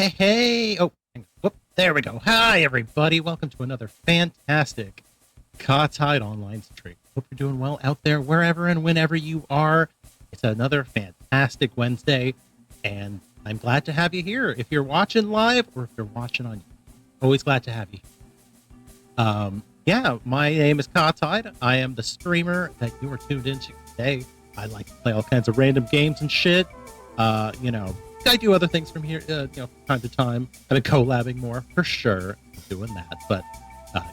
Hey. Oh, hang on. Whoop, there we go. Hi, everybody. Welcome to another fantastic Kahtide online stream. Hope you're doing well out there, wherever and whenever you are. It's another fantastic Wednesday, and I'm glad to have you here. If you're watching live or if you're watching on YouTube, always glad to have you. Yeah, my name is Kahtide. I am the streamer that you are tuned into today. I like to play all kinds of random games and shit. I do other things from here, from time to time. I've been collabing more for sure, doing that. But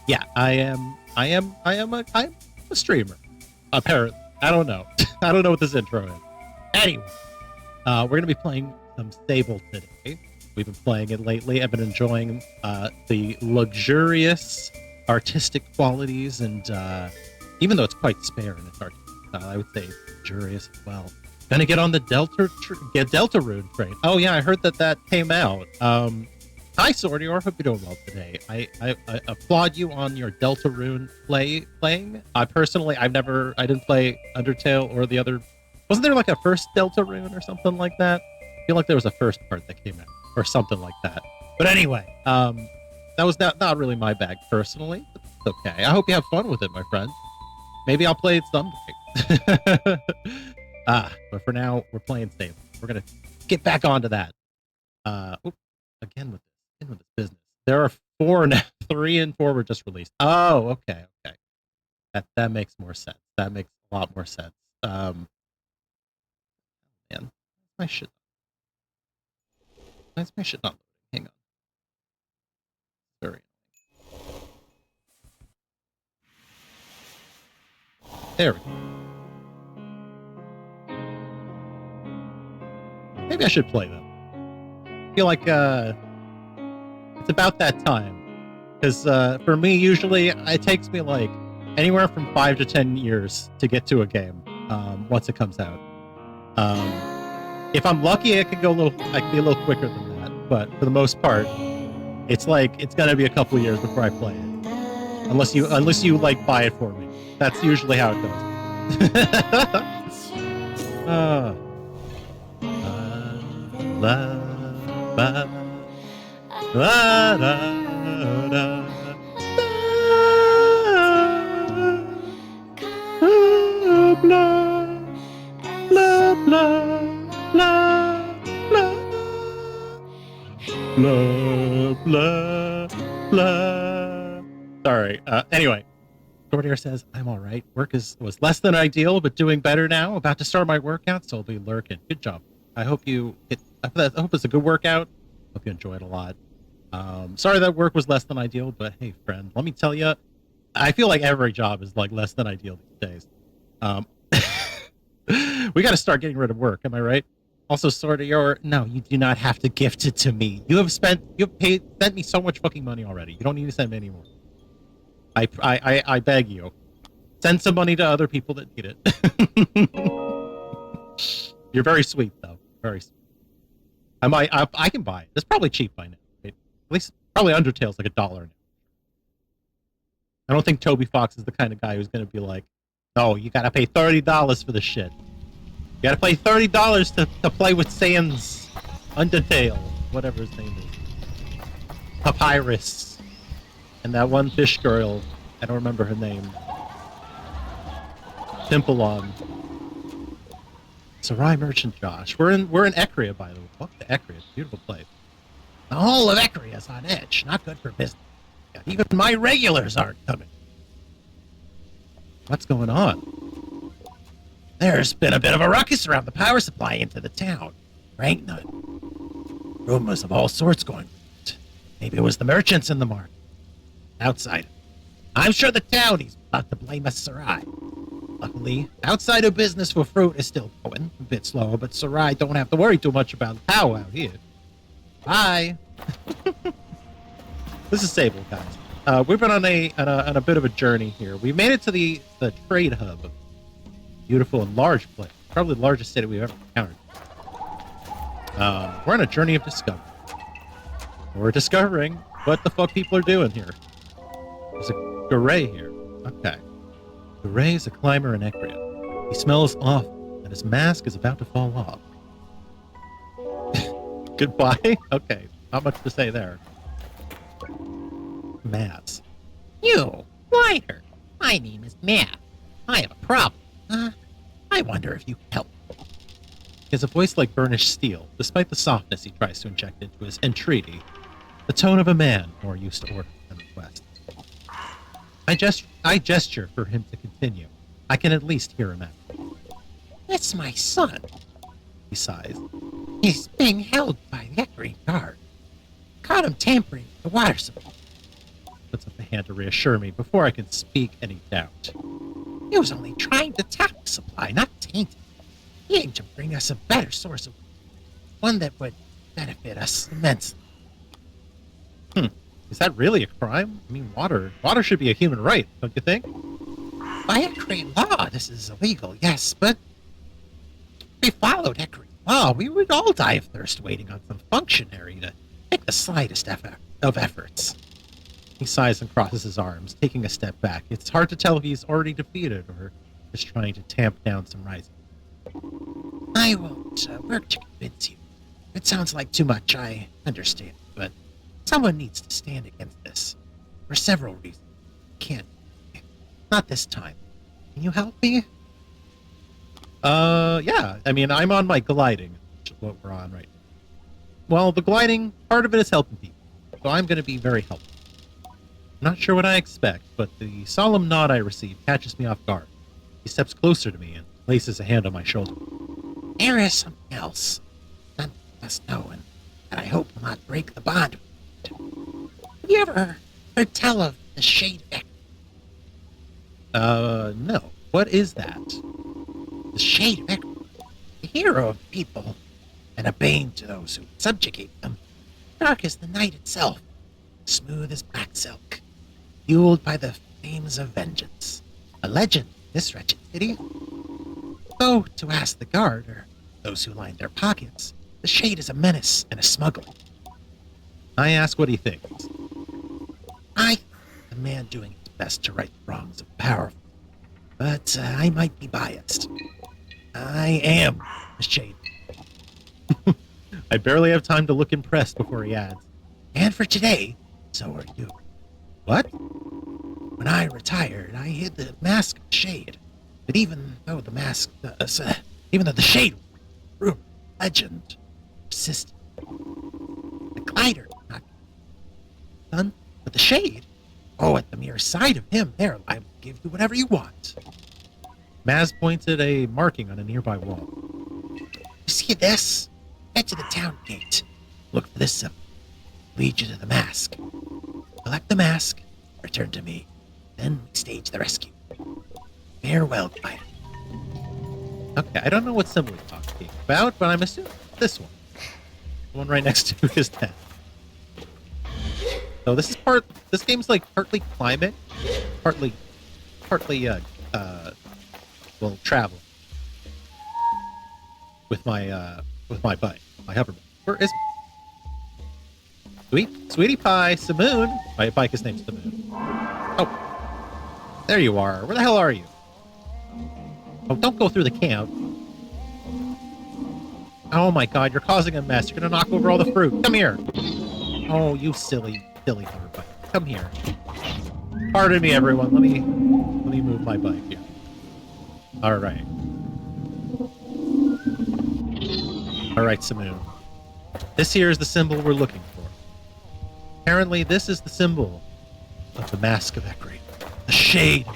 yeah, I'm a streamer. Apparently, I don't know. I don't know what this intro is. Anyway, we're gonna be playing some SABLE today. We've been playing it lately. I've been enjoying the luxurious artistic qualities, and even though it's quite spare in its artistic style, I would say it's luxurious as well. Gonna get on the Deltarune train. Oh yeah, I heard that came out. Hi Sordior, hope you're doing well today. I applaud you on your Deltarune playing. I didn't play Undertale or the other. Wasn't there like a first Deltarune or something like that? I feel like there was a first part that came out or something like that. But anyway, that was not really my bag personally. It's okay. I hope you have fun with it, my friend. Maybe I'll play it someday. But for now, we're playing SABLE. We're gonna get back onto that. Again with this business. There are 4 now. 3 and 4 were just released. Oh, okay. That makes more sense. That makes a lot more sense. Man, my shit. Why is my shit not loading? Hang on. Sorry. There we go. Maybe I should play them. I feel like it's about that time. Because for me, usually, it takes me like anywhere from 5 to 10 years to get to a game once it comes out. If I'm lucky, I can be a little quicker than that. But for the most part, it's gonna be a couple years before I play it. Unless you like buy it for me. That's usually how it goes. La ba la da da blah blah blah blah blah blah. Sorry. Anyway, Jordier says I'm all right. Work was less than ideal, but doing better now. About to start my workout, so I'll be lurking. Good job. I hope it's a good workout. Hope you enjoy it a lot. Sorry that work was less than ideal, but hey, friend, let me tell you, I feel like every job is like less than ideal these days. We got to start getting rid of work. Am I right? Also, no, you do not have to gift it to me. You've sent me so much fucking money already. You don't need to send me anymore. I beg you, send some money to other people that need it. You're very sweet, though. Very sweet. I can buy it. It's probably cheap by now. Right? At least probably Undertale's like $1 now. I don't think Toby Fox is the kind of guy who's going to be like, no, you got to pay $30 for this shit. You got to pay $30 to play with Sans Undertale, whatever his name is. Papyrus. And that one fish girl, I don't remember her name. Pimpalon. Sarai Merchant Josh. We're in Ecria, by the way. Welcome to Ecria. Beautiful place. The whole of Ecria is on edge. Not good for business. Even my regulars aren't coming. What's going on? There's been a bit of a ruckus around the power supply into the town. There ain't none. Rumors of all sorts going around. Maybe it was the merchants in the market. Outside. I'm sure the townies about to blame us, Sarai. Luckily, outside of business for fruit is still going. A bit slower, but Sarai don't have to worry too much about the power out here. Bye. This is SABLE, guys. We've been on a bit of a journey here. We made it to the trade hub. Beautiful and large place. Probably the largest city we've ever encountered. We're on a journey of discovery. We're discovering what the fuck people are doing here. There's a Garay here. Okay. Garay is a climber in Ecria. He smells awful, and his mask is about to fall off. Goodbye? Okay. Not much to say there. Mass. You, Glider. My name is Matt. I have a problem. I wonder if you can help. He has a voice like burnished steel, despite the softness he tries to inject into his entreaty. The tone of a man more used to orders than requests. I gesture for him to continue. I can at least hear him out. It's my son. He sighs. He's being held by the Echoing Guard. Caught him tampering with the water supply. Puts up a hand to reassure me before I can speak any doubt. He was only trying to tap the supply, not taint it. He aimed to bring us a better source of one that would benefit us immensely. Is that really a crime? I mean, water should be a human right, don't you think? By Echoing law, this is illegal, yes, but if we followed Echoing law, we would all die of thirst waiting on some functionary to make the slightest of efforts. He sighs and crosses his arms, taking a step back. It's hard to tell if he's already defeated or just trying to tamp down some rising. I won't work to convince you. It sounds like too much, I understand, but someone needs to stand against this. For several reasons. Can't. Not this time. Can you help me? Yeah. I mean, I'm on my gliding, which is what we're on right now. Well, the gliding, part of it is helping people, so I'm going to be very helpful. Not sure what I expect, but the solemn nod I receive catches me off guard. He steps closer to me and places a hand on my shoulder. There is something else. None of us know, and that I hope will not break the bond. Have you ever heard tell of the Shade of Echo? No. What is that? The Shade of Echo, the hero of people, and a bane to those who subjugate them. Dark as the night itself, smooth as black silk, fueled by the flames of vengeance. A legend in this wretched city. Though, to ask the guard, or those who line their pockets, the Shade is a menace and a smuggler. I ask what he thinks. I think the man doing his best to right the wrongs of powerful, but I might be biased. I am the Shade. I barely have time to look impressed before he adds. And for today, so are you. What? When I retired, I hid the mask of Shade. But even though the mask, even though the Shade, rumor, legend, persisted, the glider, not done, but the Shade, at the mere sight of him, they're liable to give you whatever you want. Maz points at a marking on a nearby wall. You see this? Head to the town gate. Look for this symbol. Lead you to the mask. Collect the mask, return to me. Then we stage the rescue. Farewell, glider. Okay, I don't know what symbol he's talking about, but I'm assuming this one. The one right next to his head. So this game's like partly climbing, partly, traveling. With my bike, my hoverboard. Where is Sweetie Pie, Simoon. My bike is named Simoon. Oh, there you are. Where the hell are you? Oh, don't go through the camp. Oh my God, you're causing a mess. You're gonna knock over all the fruit. Come here. Oh, you silly hoverbike. Come here. Pardon me, everyone. Let me move my bike here. All right. All right, Simoon. This here is the symbol we're looking for. Apparently, this is the symbol of the Mask of Ekri. The Shade.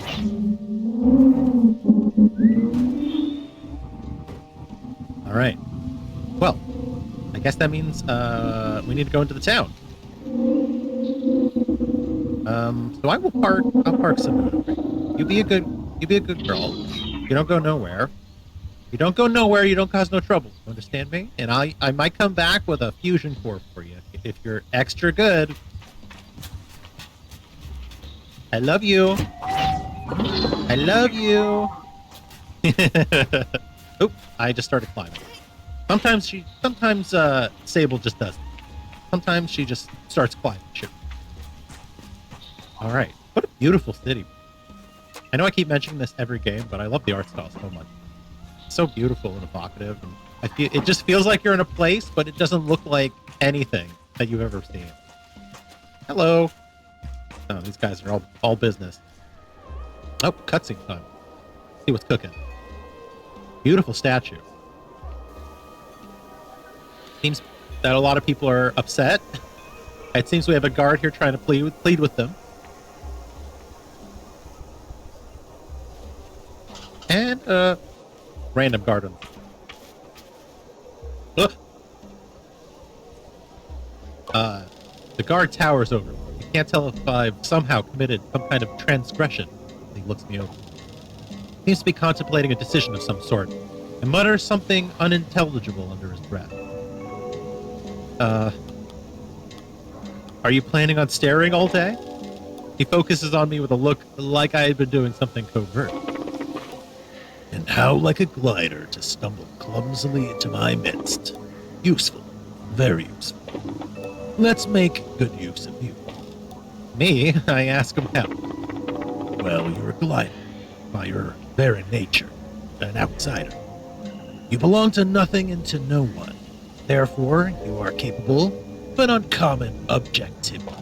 All right. Well, I guess that means we need to go into the town. So I will park. I'll park Simoon. You be a good girl. You don't go nowhere. You don't go nowhere, you don't cause no trouble. You understand me? And I might come back with a fusion core for you if you're extra good. I love you. I love you. Oop, I just started climbing. Sometimes Sable just does it. Sometimes she just starts climbing shit. All right. What a beautiful city. I know I keep mentioning this every game, but I love the art style so much. It's so beautiful and evocative, and it just feels like you're in a place, but it doesn't look like anything. that you've ever seen. Hello. Oh, these guys are all business. Oh, cutscene time. See what's cooking. Beautiful statue. Seems that a lot of people are upset. It seems we have a guard here trying to plead with them. And random guard on. The guard towers over me. You can't tell if I've somehow committed some kind of transgression. He looks me over. Seems to be contemplating a decision of some sort, and mutters something unintelligible under his breath. Are you planning on staring all day? He focuses on me with a look like I had been doing something covert. And how like a glider to stumble clumsily into my midst. Useful. Very useful. Let's make good use of you. Me? I ask him how. Well, you're a glider. By your very nature. An outsider. You belong to nothing and to no one. Therefore, you are capable of an uncommon objectivity.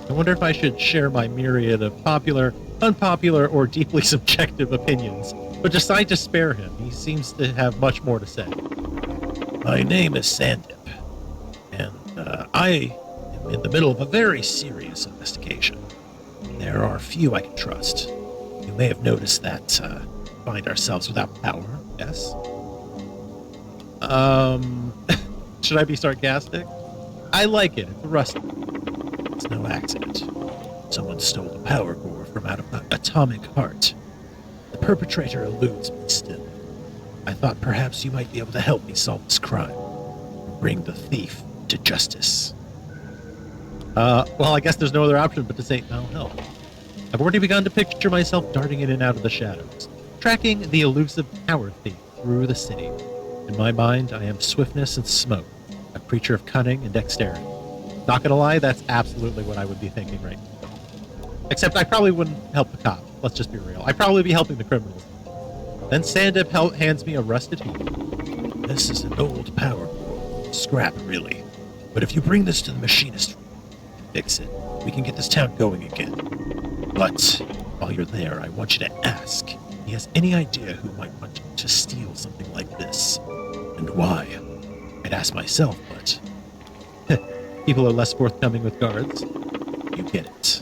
I wonder if I should share my myriad of popular, unpopular, or deeply subjective opinions, but decide to spare him. He seems to have much more to say. My name is Sandip, and I am in the middle of a very serious investigation. There are few I can trust. You may have noticed that we find ourselves without power, yes? Should I be sarcastic? I like it. It's rustic. It's no accident. Someone stole the power core from out of the atomic heart. The perpetrator eludes me still. I thought perhaps you might be able to help me solve this crime and bring the thief to justice. Well, I guess there's no other option but to say, I'll help. I've already begun to picture myself darting in and out of the shadows, tracking the elusive power thief through the city. In my mind, I am swiftness and smoke, a creature of cunning and dexterity. Not gonna lie, that's absolutely what I would be thinking right now. Except I probably wouldn't help the cop. Let's just be real. I'd probably be helping the criminals. Then Sandip hands me a rusted heap. This is an old power core. Scrap, really. But if you bring this to the machinist and fix it, we can get this town going again. But while you're there, I want you to ask if he has any idea who might want to steal something like this, and why. I'd ask myself, but people are less forthcoming with guards. You get it.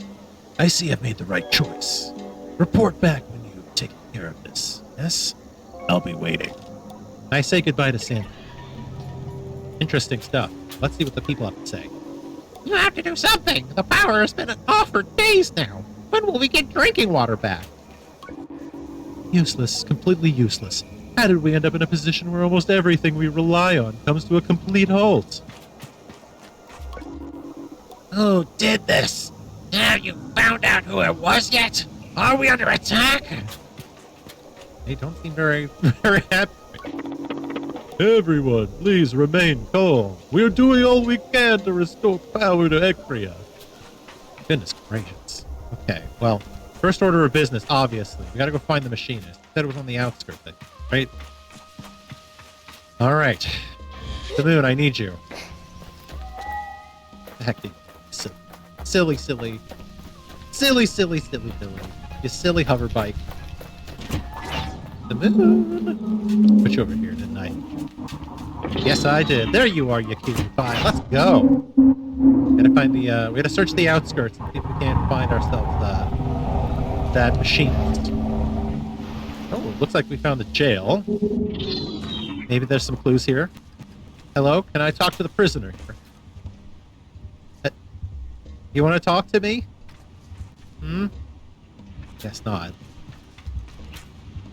I see I've made the right choice. Report back when you've taken care of this, yes? I'll be waiting. I say goodbye to Sandip. Interesting stuff. Let's see what the people have to say. You have to do something. The power has been off for days now. When will we get drinking water back? Useless. Completely useless. How did we end up in a position where almost everything we rely on comes to a complete halt? Who did this? Have you found out who it was yet? Are we under attack? They don't seem very happy. Everyone, please remain calm. We're doing all we can to restore power to Ekria. Goodness gracious. Okay, well, first order of business, obviously. We gotta go find the machinist. Said it was on the outskirts, right? Alright. The moon, I need you. The heck, you silly. You silly hover bike. The moon. Put you over here, didn't I? Yes, I did. There you are, you cutie pie. Let's go. Gotta find the, we gotta search the outskirts and see if we can't find ourselves, that machinist. Oh, looks like we found the jail. Maybe there's some clues here. Hello, can I talk to the prisoner here? You want to talk to me? Guess not.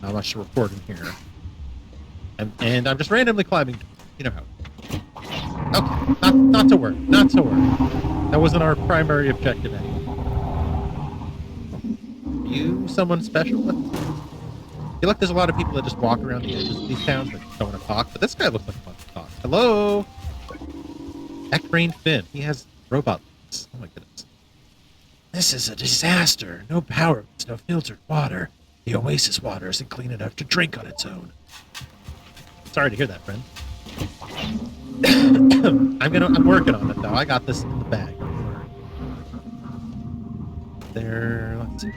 Not much to report in here. And I'm just randomly climbing. You know how. Okay, not to worry. Not to worry. That wasn't our primary objective anyway. Are you someone special? I feel like there's a lot of people that just walk around the edges of these towns that don't want to talk, but this guy looks like he wants to talk. Hello? Eckrane Finn. He has robot legs. Oh my goodness. This is a disaster. No power, no filtered water. The oasis water isn't clean enough to drink on its own. Sorry to hear that, friend. I'm working on it though. I got this in the bag. Don't worry. Let's see.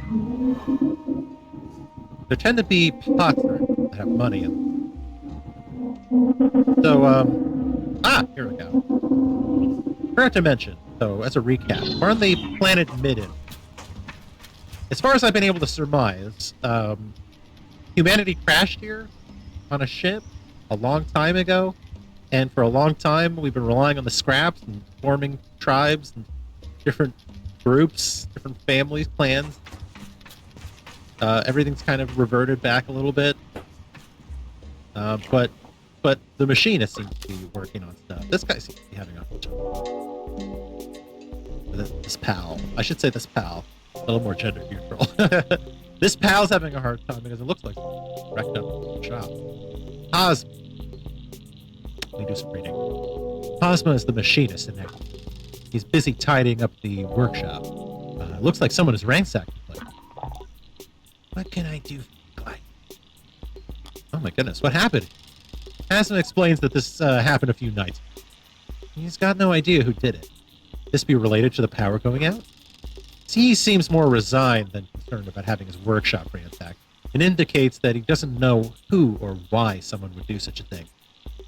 There tend to be pots that have money in them. So, here we go. Forgot to mention, so as a recap, we're on the planet Midden. As far as I've been able to surmise, humanity crashed here on a ship a long time ago, and for a long time we've been relying on the scraps and forming tribes and different groups, different families, clans. Everything's kind of reverted back a little bit, but the machinist seems to be working on stuff. This guy seems to be having a hard time. This pal, I should say this pal, a little more gender neutral. This pal's having a hard time because it looks like wrecked up the shop. Cosmo. Let me do some reading. Cosmo is the machinist in there. He's busy tidying up the workshop. Looks like someone has ransacked the place. What can I do for you, Clyde? Oh my goodness, what happened? Cosmo explains that this happened a few nights ago. He's got no idea who did it. This be related to the power going out? He seems more resigned than concerned about having his workshop ransacked, and indicates that he doesn't know who or why someone would do such a thing.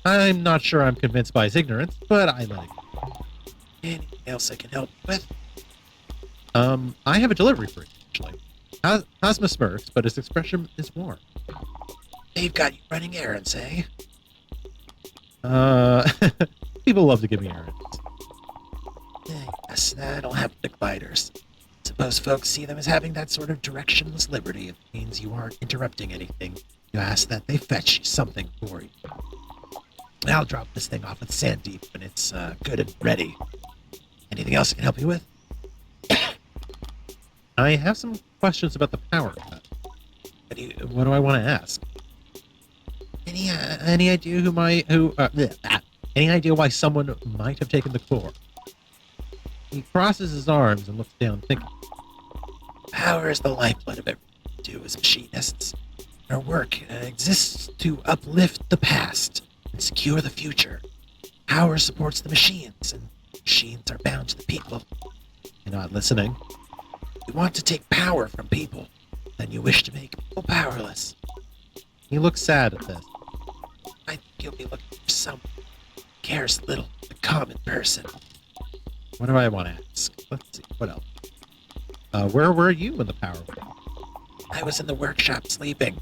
I'm not sure I'm convinced by his ignorance, but I let it go. Anything else I can help with? I have a delivery for you, actually. Cosmo smirks, but his expression is warm. They've got you running errands, eh? People love to give me errands. Yes, that'll happen to gliders. Suppose folks see them as having that sort of directionless liberty. It means you aren't interrupting anything. You ask that they fetch you something for you. I'll drop this thing off at Sandeep when it's good and ready. Anything else I can help you with? I have some questions about the power cut. What do I want to ask? Any idea any idea why someone might have taken the core? He crosses his arms and looks down, thinking. Power is the lifeblood of everything we do as machinists. Our work exists to uplift the past and secure the future. Power supports the machines, and machines are bound to the people. You're not listening. You want to take power from people, then you wish to make people powerless. He looks sad at this. I think you'll be looking for someone who cares little for the common person. What do I want to ask? Let's see. What else? Where were you when the power went? I was in the workshop sleeping.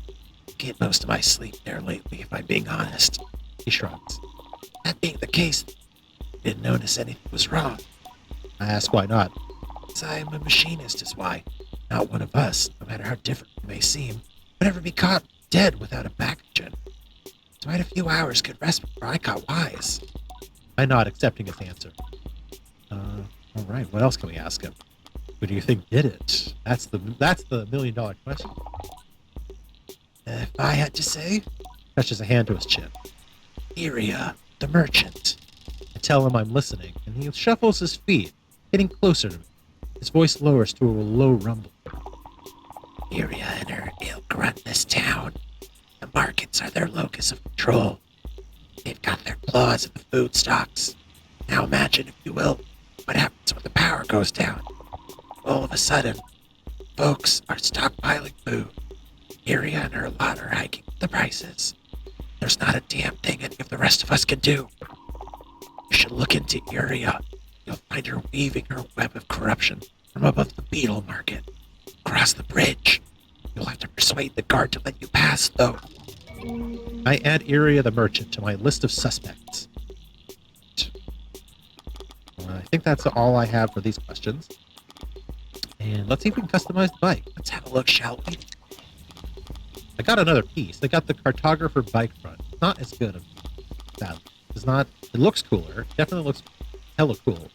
Get most of my sleep there lately, if I'm being honest. He shrugs. That being the case, didn't notice anything was wrong. I ask why not. I'm a machinist is why. Not one of us, no matter how different we may seem, would ever be caught dead without a backup. Quite a few hours could rest before I got wise. I nod, accepting his answer. All right. What else can we ask him? Who do you think did it? That's the $1 million question. If I had to say, Touches a hand to his chin. Iria, the merchant. I tell him I'm listening, and he shuffles his feet, getting closer to me. His voice lowers to a low rumble. Iria and her ilk run this town. The markets are their locus of control. They've got their claws in the food stocks. Now imagine, if you will, what happens when the power goes down. All of a sudden, folks are stockpiling food. Iria and her lot are hiking the prices. There's not a damn thing any of the rest of us can do. You should look into Iria. You'll find her weaving her web of corruption from above the beetle market. Across the bridge. You'll have to persuade the guard to let you pass, though. I add Iria the merchant to my list of suspects. I think that's all I have for these questions. And let's see if we can customize the bike. Let's have a look, shall we? I got another piece. They got the cartographer bike front. It's not as good. Sadly. It's not. It looks cooler. It definitely looks hella cool.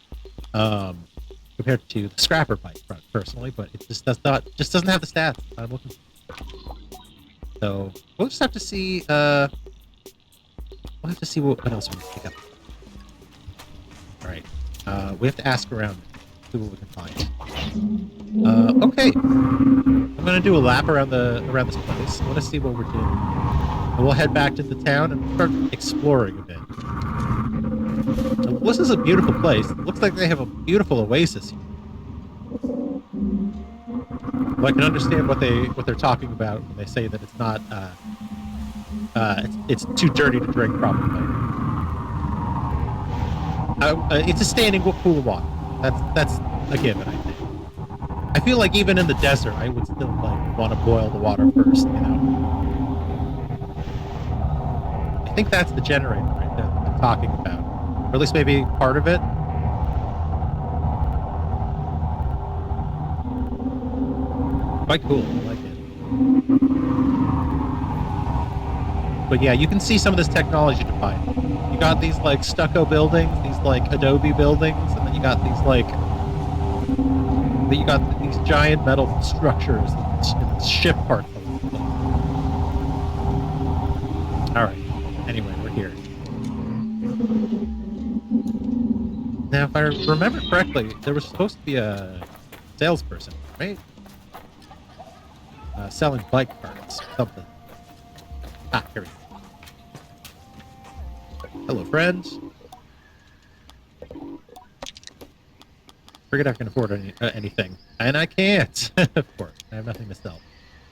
Compared to the scrapper bike front, personally, but it just doesn't have the stats I'm looking for. So we'll just have to see. We'll have to see what else we can pick up. All right. We have to ask around, see what we can find. Okay. I'm gonna do a lap around this place. I want to see what we're doing. And we'll head back to the town and start exploring a bit. So this is a beautiful place. It looks like they have a beautiful oasis here. Well, I can understand what they're talking about when they say that it's not it's too dirty to drink, probably. It's a standing pool of water. That's a given, I think. I feel like even in the desert, I would still like want to boil the water first. I think that's the generator right there that I'm talking about, or at least maybe part of it. Quite cool. I like it. But yeah, you can see some of this technology defined. You got these like stucco buildings, these like adobe buildings, and then you got these these giant metal structures and ship parts. All right. Anyway, we're here. Now, if I remember correctly, there was supposed to be a salesperson, right? Selling bike parts, something. Ah, here we go. Hello, friends. Forget I can afford anything. And I can't, of course. I have nothing to sell.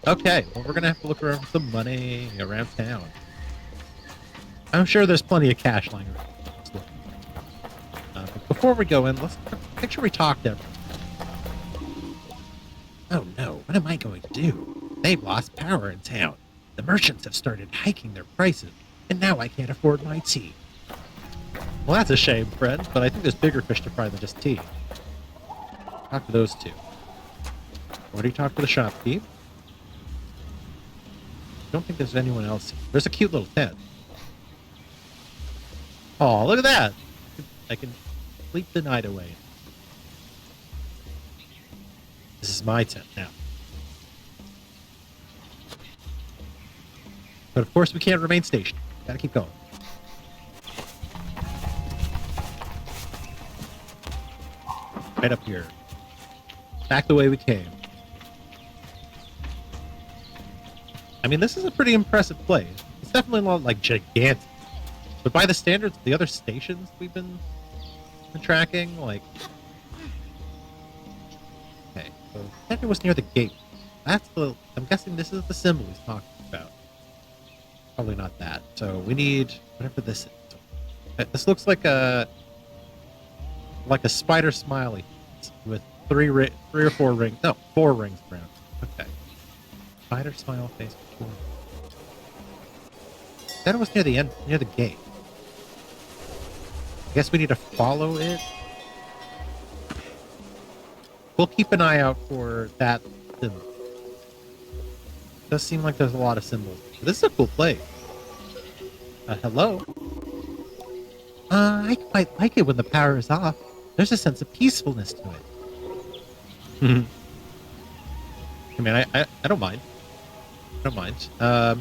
Okay, well, we're going to have to look around for some money around town. I'm sure there's plenty of cash lying around. But before we go in, let's make sure we talk to everyone. Oh no, what am I going to do? They've lost power in town. The merchants have started hiking their prices, and now I can't afford my tea. Well, that's a shame, friend, but I think there's bigger fish to fry than just tea. Talk to those two. Or do you talk to the shopkeep? Don't think there's anyone else here. There's a cute little tent. Oh, look at that! I can sleep the night away. This is my tent now. But of course we can't remain stationary. Gotta keep going. Right up here. Back the way we came. I mean, this is a pretty impressive place. It's definitely not like gigantic. But by the standards of the other stations we've been tracking, like... Okay, so Henry was near the gate. That's the... I'm guessing this is the symbol he's talking about. Probably not that. So we need whatever this is. This looks like a spider smiley with three or four rings. No, 4 rings around. Okay. Spider smile face. That was near the end, near the gate. I guess we need to follow it. We'll keep an eye out for that symbol. It does seem like there's a lot of symbols. This is a cool place. Hello? I quite like it when the power is off. There's a sense of peacefulness to it. I mean, I don't mind. I don't mind. I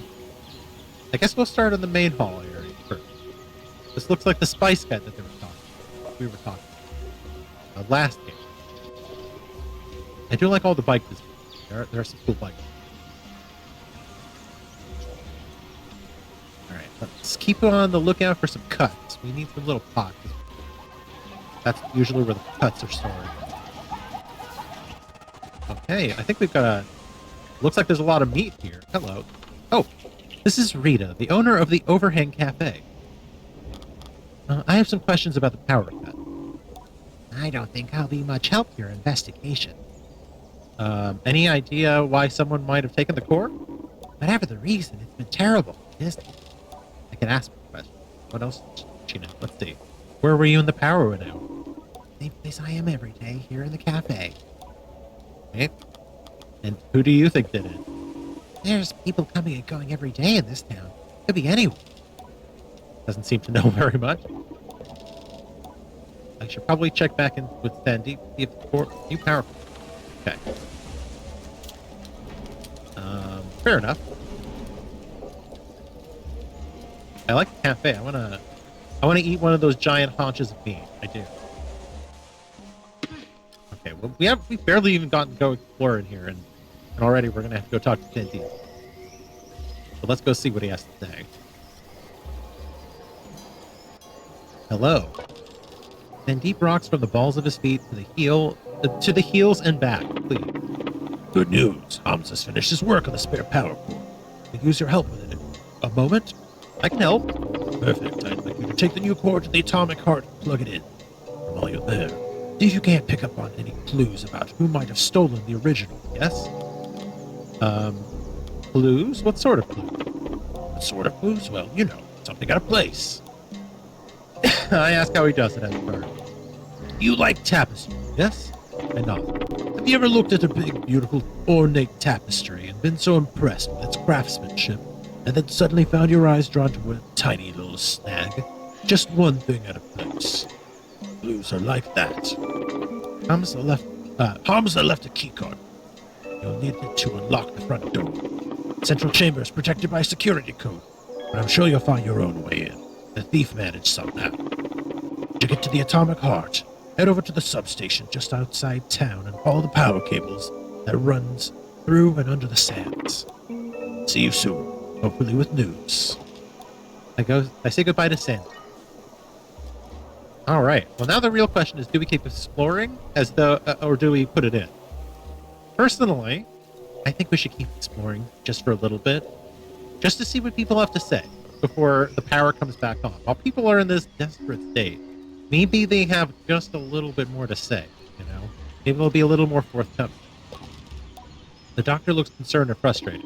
guess we'll start in the main hall area first. This looks like the spice guide that we were talking about. Last game. I do like all the bike designs. There are some cool bikes. Alright, let's keep on the lookout for some cuts. We need some little pots. That's usually where the cuts are stored. Okay, I think we've got a... Looks like there's a lot of meat here. Hello. Oh, this is Rita, the owner of the Overhang Cafe. I have some questions about the power cut. I don't think I'll be much help to your investigation. Any idea why someone might have taken the core? Whatever the reason, it's been terrible, isn't it? I can ask a question. What else does she know? Let's see. Where were you in the power went out? Same place I am every day, here in the cafe. Okay. And who do you think did it? There's people coming and going every day in this town. Could be anyone. Doesn't seem to know very much. I should probably check back in with Sandy, see if the new power... Okay. Fair enough. I like the cafe. I wanna eat one of those giant haunches of meat. I do. Okay, well we've barely even gotten to go explore in here, and already we're gonna have to go talk to Sandy. So let's go see what he has to say. Hello. Then deep rocks from the balls of his feet to the heels and back, please. Good news. Hamza's finished his work on the spare power core. I could use your help with it. A moment? I can help. Perfect. I'd like you to take the new core to the atomic heart and plug it in. And while you're there, see if you can't pick up on any clues about who might have stolen the original. Yes? Clues? What sort of clues? What sort of clues? Well, you know, something out of place. I ask how he does it at first. You like tapestry, yes? I nod. Have you ever looked at a big, beautiful, ornate tapestry and been so impressed with its craftsmanship, and then suddenly found your eyes drawn to a tiny little snag? Just one thing at a place. Clues are like that. Hamza left a keycard. You'll need it to unlock the front door. Central chamber is protected by a security code, but I'm sure you'll find your own way in. The thief managed somehow. To get to the atomic heart, head over to the substation just outside town and follow the power cables that runs through and under the sands. See you soon, hopefully with news. I say goodbye to Sam. All right. Well, now the real question is: do we keep exploring, or do we put it in? Personally, I think we should keep exploring just for a little bit, just to see what people have to say before the power comes back on. While people are in this desperate state, maybe they have just a little bit more to say. You know, maybe they'll be a little more forthcoming. The doctor looks concerned and frustrated.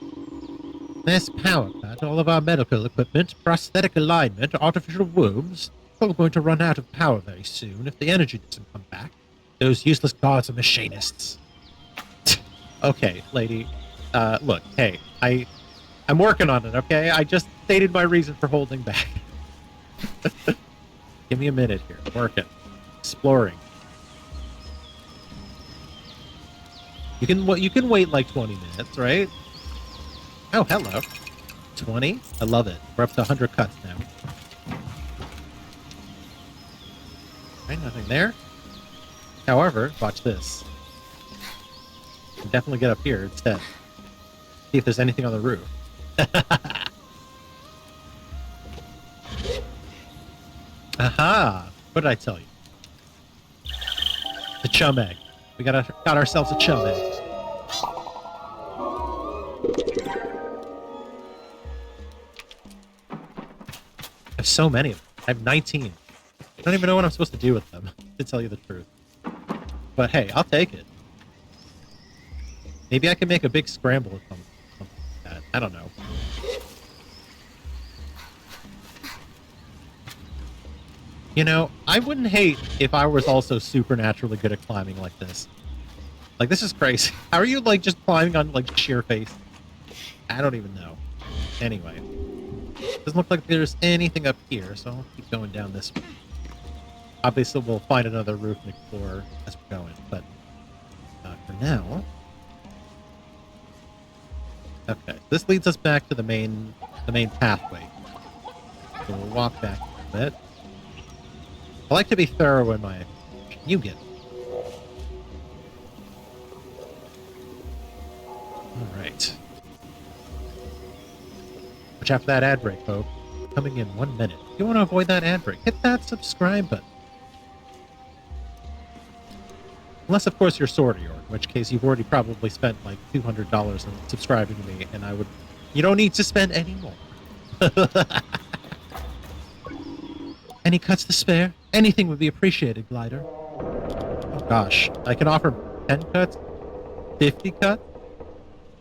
This power cut, all of our medical equipment, prosthetic alignment, artificial wombs, we're going to run out of power very soon if the energy doesn't come back. Those useless guards are machinists. Okay, lady. Look, hey, I'm working on it, okay? I just stated my reason for holding back. Give me a minute here. I'm working. Exploring. You can wait like 20 minutes, right? Oh, hello. 20? I love it. We're up to 100 cuts now. Right, nothing there. However, watch this. I can definitely get up here instead. See if there's anything on the roof. Aha! What did I tell you? The chum egg. We got ourselves a chum egg. I have so many of them. I have 19. I don't even know what I'm supposed to do with them, to tell you the truth. But hey, I'll take it. Maybe I can make a big scramble with something like that. I don't know. You know, I wouldn't hate if I was also supernaturally good at climbing like this. Like, this is crazy. How are you, like, just climbing on, like, sheer face? I don't even know. Anyway. Doesn't look like there's anything up here, so I'll keep going down this way. Obviously, we'll find another roof and explore as we're going, but for now... Okay, this leads us back to the main pathway. So we'll walk back a bit. I like to be thorough in my... You get it. Alright. Watch out for that ad break, folks. Coming in 1 minute. If you want to avoid that ad break, hit that subscribe button. Unless, of course, you're Swordior, in which case you've already probably spent like $200 on subscribing to me, and you don't need to spend any more. Any cuts to spare? Anything would be appreciated, Glider. Oh gosh, I can offer 10 cuts? 50 cuts?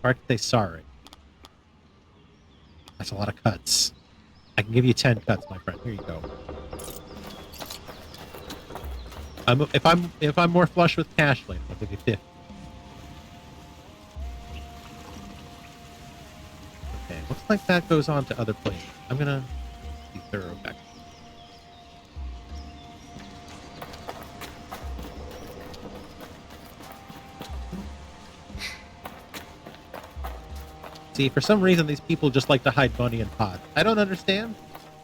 Or I can say sorry. That's a lot of cuts. I can give you 10 cuts, my friend. Here you go. If I'm more flush with cash later, I'll give you 50. Okay, looks like that goes on to other places. I'm gonna be thorough back. See, for some reason, these people just like to hide money in pots. I don't understand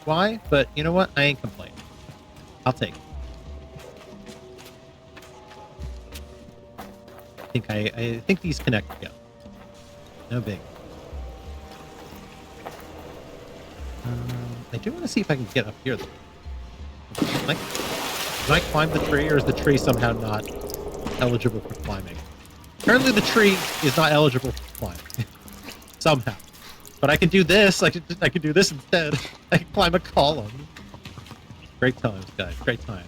why, but you know what? I ain't complaining. I'll take it. I think these connect together. No big. I do want to see if I can get up here, though. Like, Can I climb the tree, or is the tree somehow not eligible for climbing? Apparently the tree is not eligible for climbing. Somehow. But I can do this. I can do this instead. I can climb a column. Great times, guys. Great times.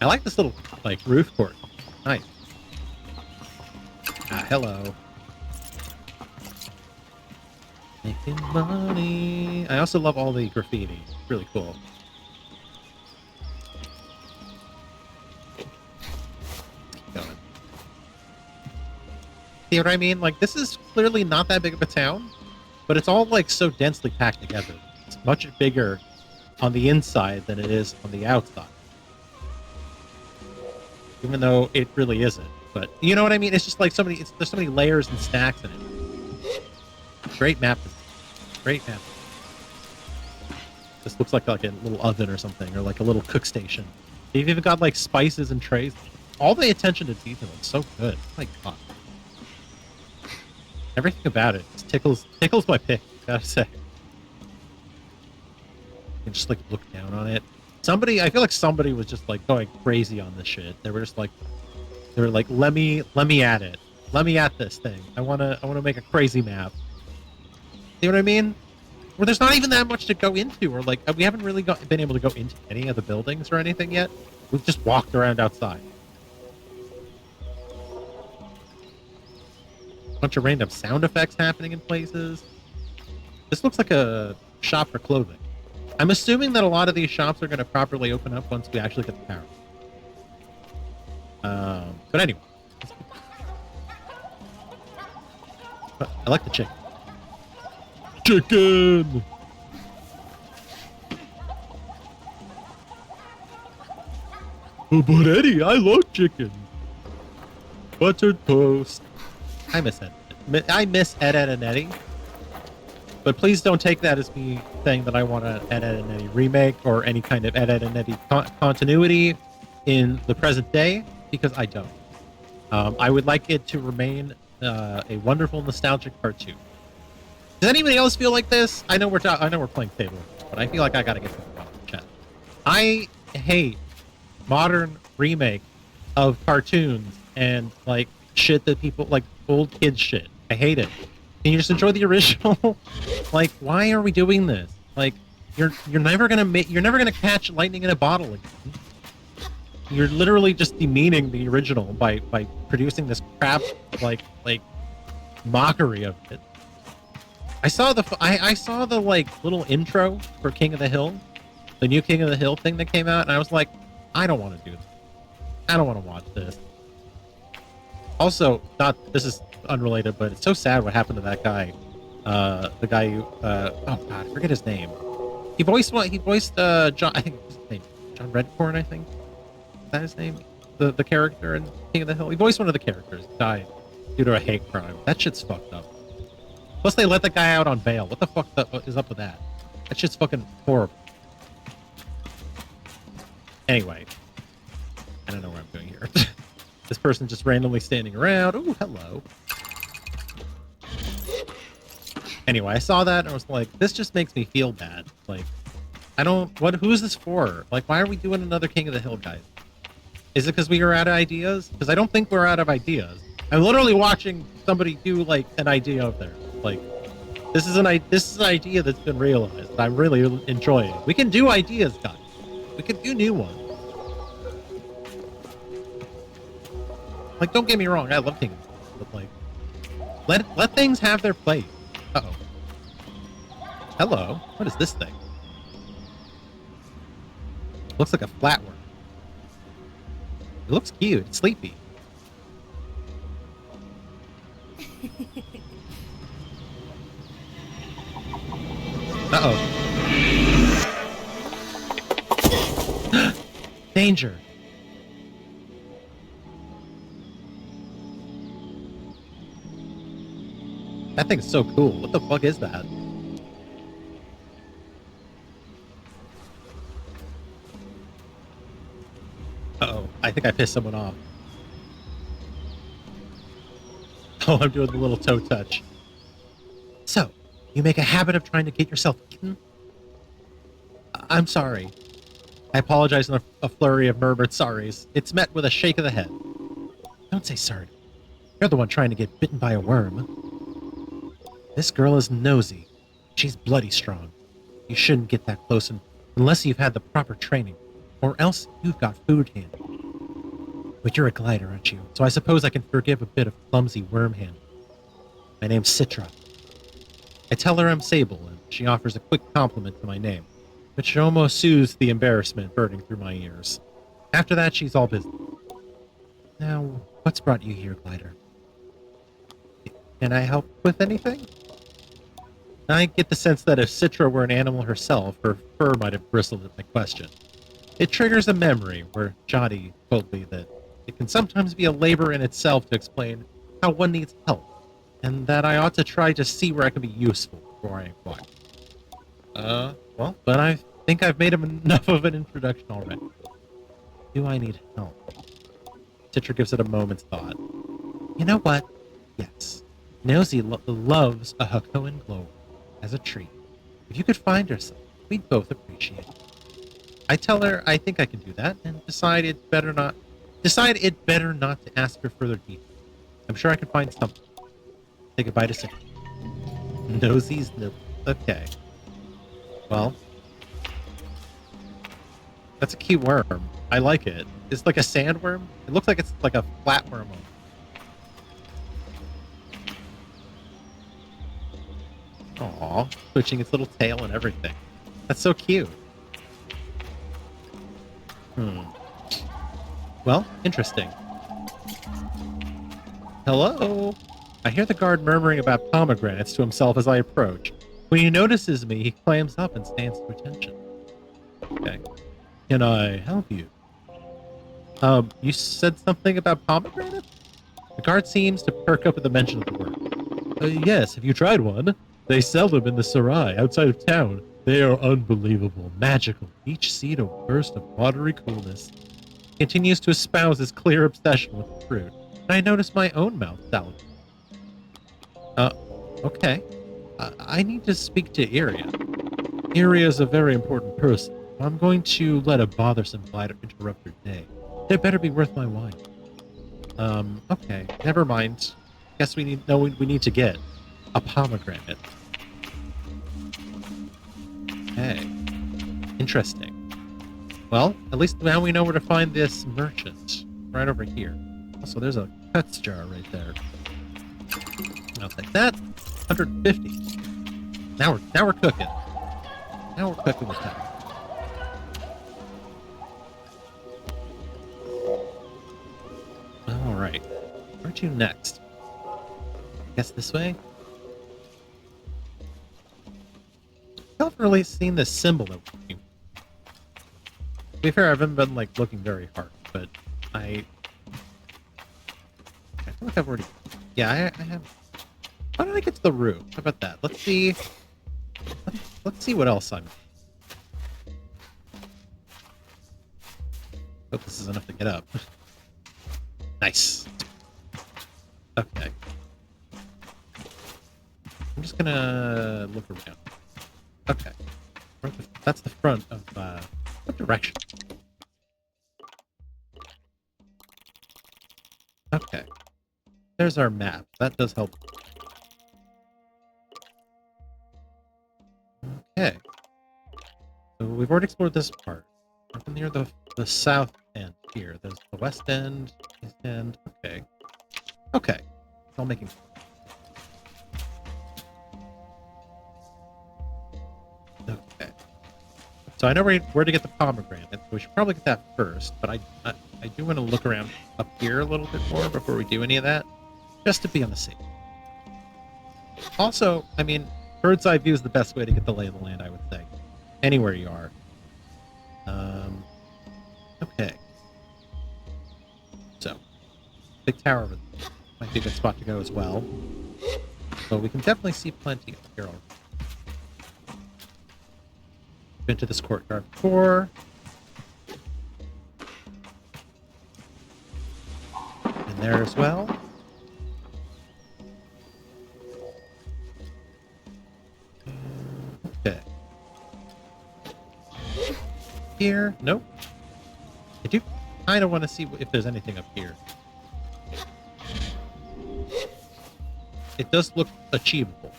I like this little, like, roof court. Nice. Ah, hello. Making money. I also love all the graffiti. It's really cool. Keep going. See what I mean? Like, this is clearly not that big of a town, but it's all, like, so densely packed together. It's much bigger on the inside than it is on the outside. Even though it really isn't. But, you know what I mean? It's just like so many, there's so many layers and stacks in it. Great map. Great map. This looks like a little oven or something, or like a little cook station. They've even got, like, spices and trays. All the attention to detail is so good. My God. Everything about it just tickles my pick, gotta say. You can just, like, look down on it. I feel like somebody was just, like, going crazy on this shit. They were like, let me at it. Let me at this thing. I wanna make a crazy map. See what I mean? Where there's not even that much to go into, or, like, we haven't really been able to go into any of the buildings or anything yet. We've just walked around outside. Bunch of random sound effects happening in places. This looks like a shop for clothing. I'm assuming that a lot of these shops are going to properly open up once we actually get the power. But anyway. I like the chicken. Chicken! Oh, but Eddie, I love chicken. Buttered toast. I miss Ed. I miss Ed, Ed, and Eddie. But please don't take that as me saying that I want an Ed, Ed, and Eddie remake or any kind of Ed, Ed, and Eddie continuity in the present day, because I don't. I would like it to remain a wonderful, nostalgic cartoon. Does anybody else feel like this? I know we're playing SABLE, but I feel like I gotta get something off the chest. I hate modern remake of cartoons and, like, shit that people, like, old kids shit. I hate it. Can you just enjoy the original? Like, why are we doing this? Like, you're never gonna catch lightning in a bottle again. You're literally just demeaning the original by producing this crap, like mockery of it. I saw the like little intro for King of the Hill, the new King of the Hill thing that came out, and I was like, I don't want to do this. I don't want to watch this. Also, this is unrelated, but it's so sad what happened to that guy. The guy who, oh God, I forget his name. He voiced John, I think his name, John Redcorn, I think. Is that his name? The character in King of the Hill? He voiced one of the characters, died due to a hate crime. That shit's fucked up. Plus, they let the guy out on bail. What the fuck is up with that? That shit's fucking horrible. Anyway, I don't know where I'm going here. This person just randomly standing around. Ooh, hello. Anyway, I saw that and I was like, this just makes me feel bad. Like, who is this for? Like, why are we doing another King of the Hill, guys? Is it because we are out of ideas? Because I don't think we're out of ideas. I'm literally watching somebody do, like, an idea of theirs. Like, this is an idea that's been realized. I really enjoy it. We can do ideas, guys. We can do new ones. Like, don't get me wrong, I love King of the Hill, but, like, let things have their place. Uh-oh. Hello. What is this thing? Looks like a flatworm. It looks cute. It's sleepy. Uh-oh. Danger. That thing's so cool. What the fuck is that? Uh-oh. I think I pissed someone off. Oh, I'm doing the little toe touch. So, you make a habit of trying to get yourself eaten? I'm sorry. I apologize in a flurry of murmured sorries. It's met with a shake of the head. Don't say sorry. You're the one trying to get bitten by a worm. This girl is nosy. She's bloody strong. You shouldn't get that close unless you've had the proper training, or else you've got food handling. But you're a glider, aren't you? So I suppose I can forgive a bit of clumsy worm handling. My name's Citra. I tell her I'm Sable, and she offers a quick compliment to my name, which almost soothes the embarrassment burning through my ears. After that, she's all business. Now, what's brought you here, Glider? Can I help with anything? I get the sense that if Citra were an animal herself, her fur might have bristled at my question. It triggers a memory where Jody told me that it can sometimes be a labor in itself to explain how one needs help, and that I ought to try to see where I can be useful before I inquire. Well, but I think I've made enough of an introduction already. Do I need help? Citra gives it a moment's thought. You know what? Yes. Nosy loves a Hakoan glow as a treat. If you could find her some, we'd both appreciate it. I tell her I think I can do that, and decide it better not to ask her further details. I'm sure I can find something. Say goodbye to Citra. Nosy's nibble. Okay. Well, that's a cute worm. I like it. It's like a sandworm. It looks like it's like a flatworm. Aw, twitching its little tail and everything. That's so cute. Well, interesting. Hello? I hear the guard murmuring about pomegranates to himself as I approach. When he notices me, he clams up and stands to attention. Okay. Can I help you? You said something about pomegranates? The guard seems to perk up at the mention of the word. Yes, have you tried one? They sell them in the Sarai, outside of town. They are unbelievable, magical. Each seed a burst of watery coolness. He continues to espouse his clear obsession with the fruit, and I notice my own mouth salivating. Okay. I need to speak to Iria. Iria is a very important person. I'm going to let a bothersome glider interrupt her day. It better be worth my while. Okay. Never mind. Guess we need to get a pomegranate. Okay. Interesting. Well, at least now we know where to find this merchant. Right over here. Also, there's a cuts jar right there. I'll take that. 150. Now we're cooking. Now we're cooking with that. All right. Where to next? Guess this way. I haven't really seen this symbol that we're looking for. To be fair, I haven't been looking very hard, but I feel like I've already. Yeah, I have. Why don't I get to the roof? How about that? Let's see. Let's see what else I'm. Hope this is enough to get up. Nice. Okay. I'm just gonna look around. Okay. That's the front of, what direction? Okay. There's our map. That does help. Okay. So we've already explored this part. Up near the south end here. There's the west end, east end. Okay. Okay. It's all making sense. Okay. So I know where to get the pomegranate. We should probably get that first, but I do want to look around up here a little bit more before we do any of that, just to be on the safe. Also, I mean, bird's eye view is the best way to get the lay of the land, I would say. Anywhere you are. Okay. So, big tower might be a good spot to go as well. So we can definitely see plenty up here already. Been to this courtyard before. And there as well. Okay. here? Nope. I do kind of want to see if there's anything up here. It does look achievable.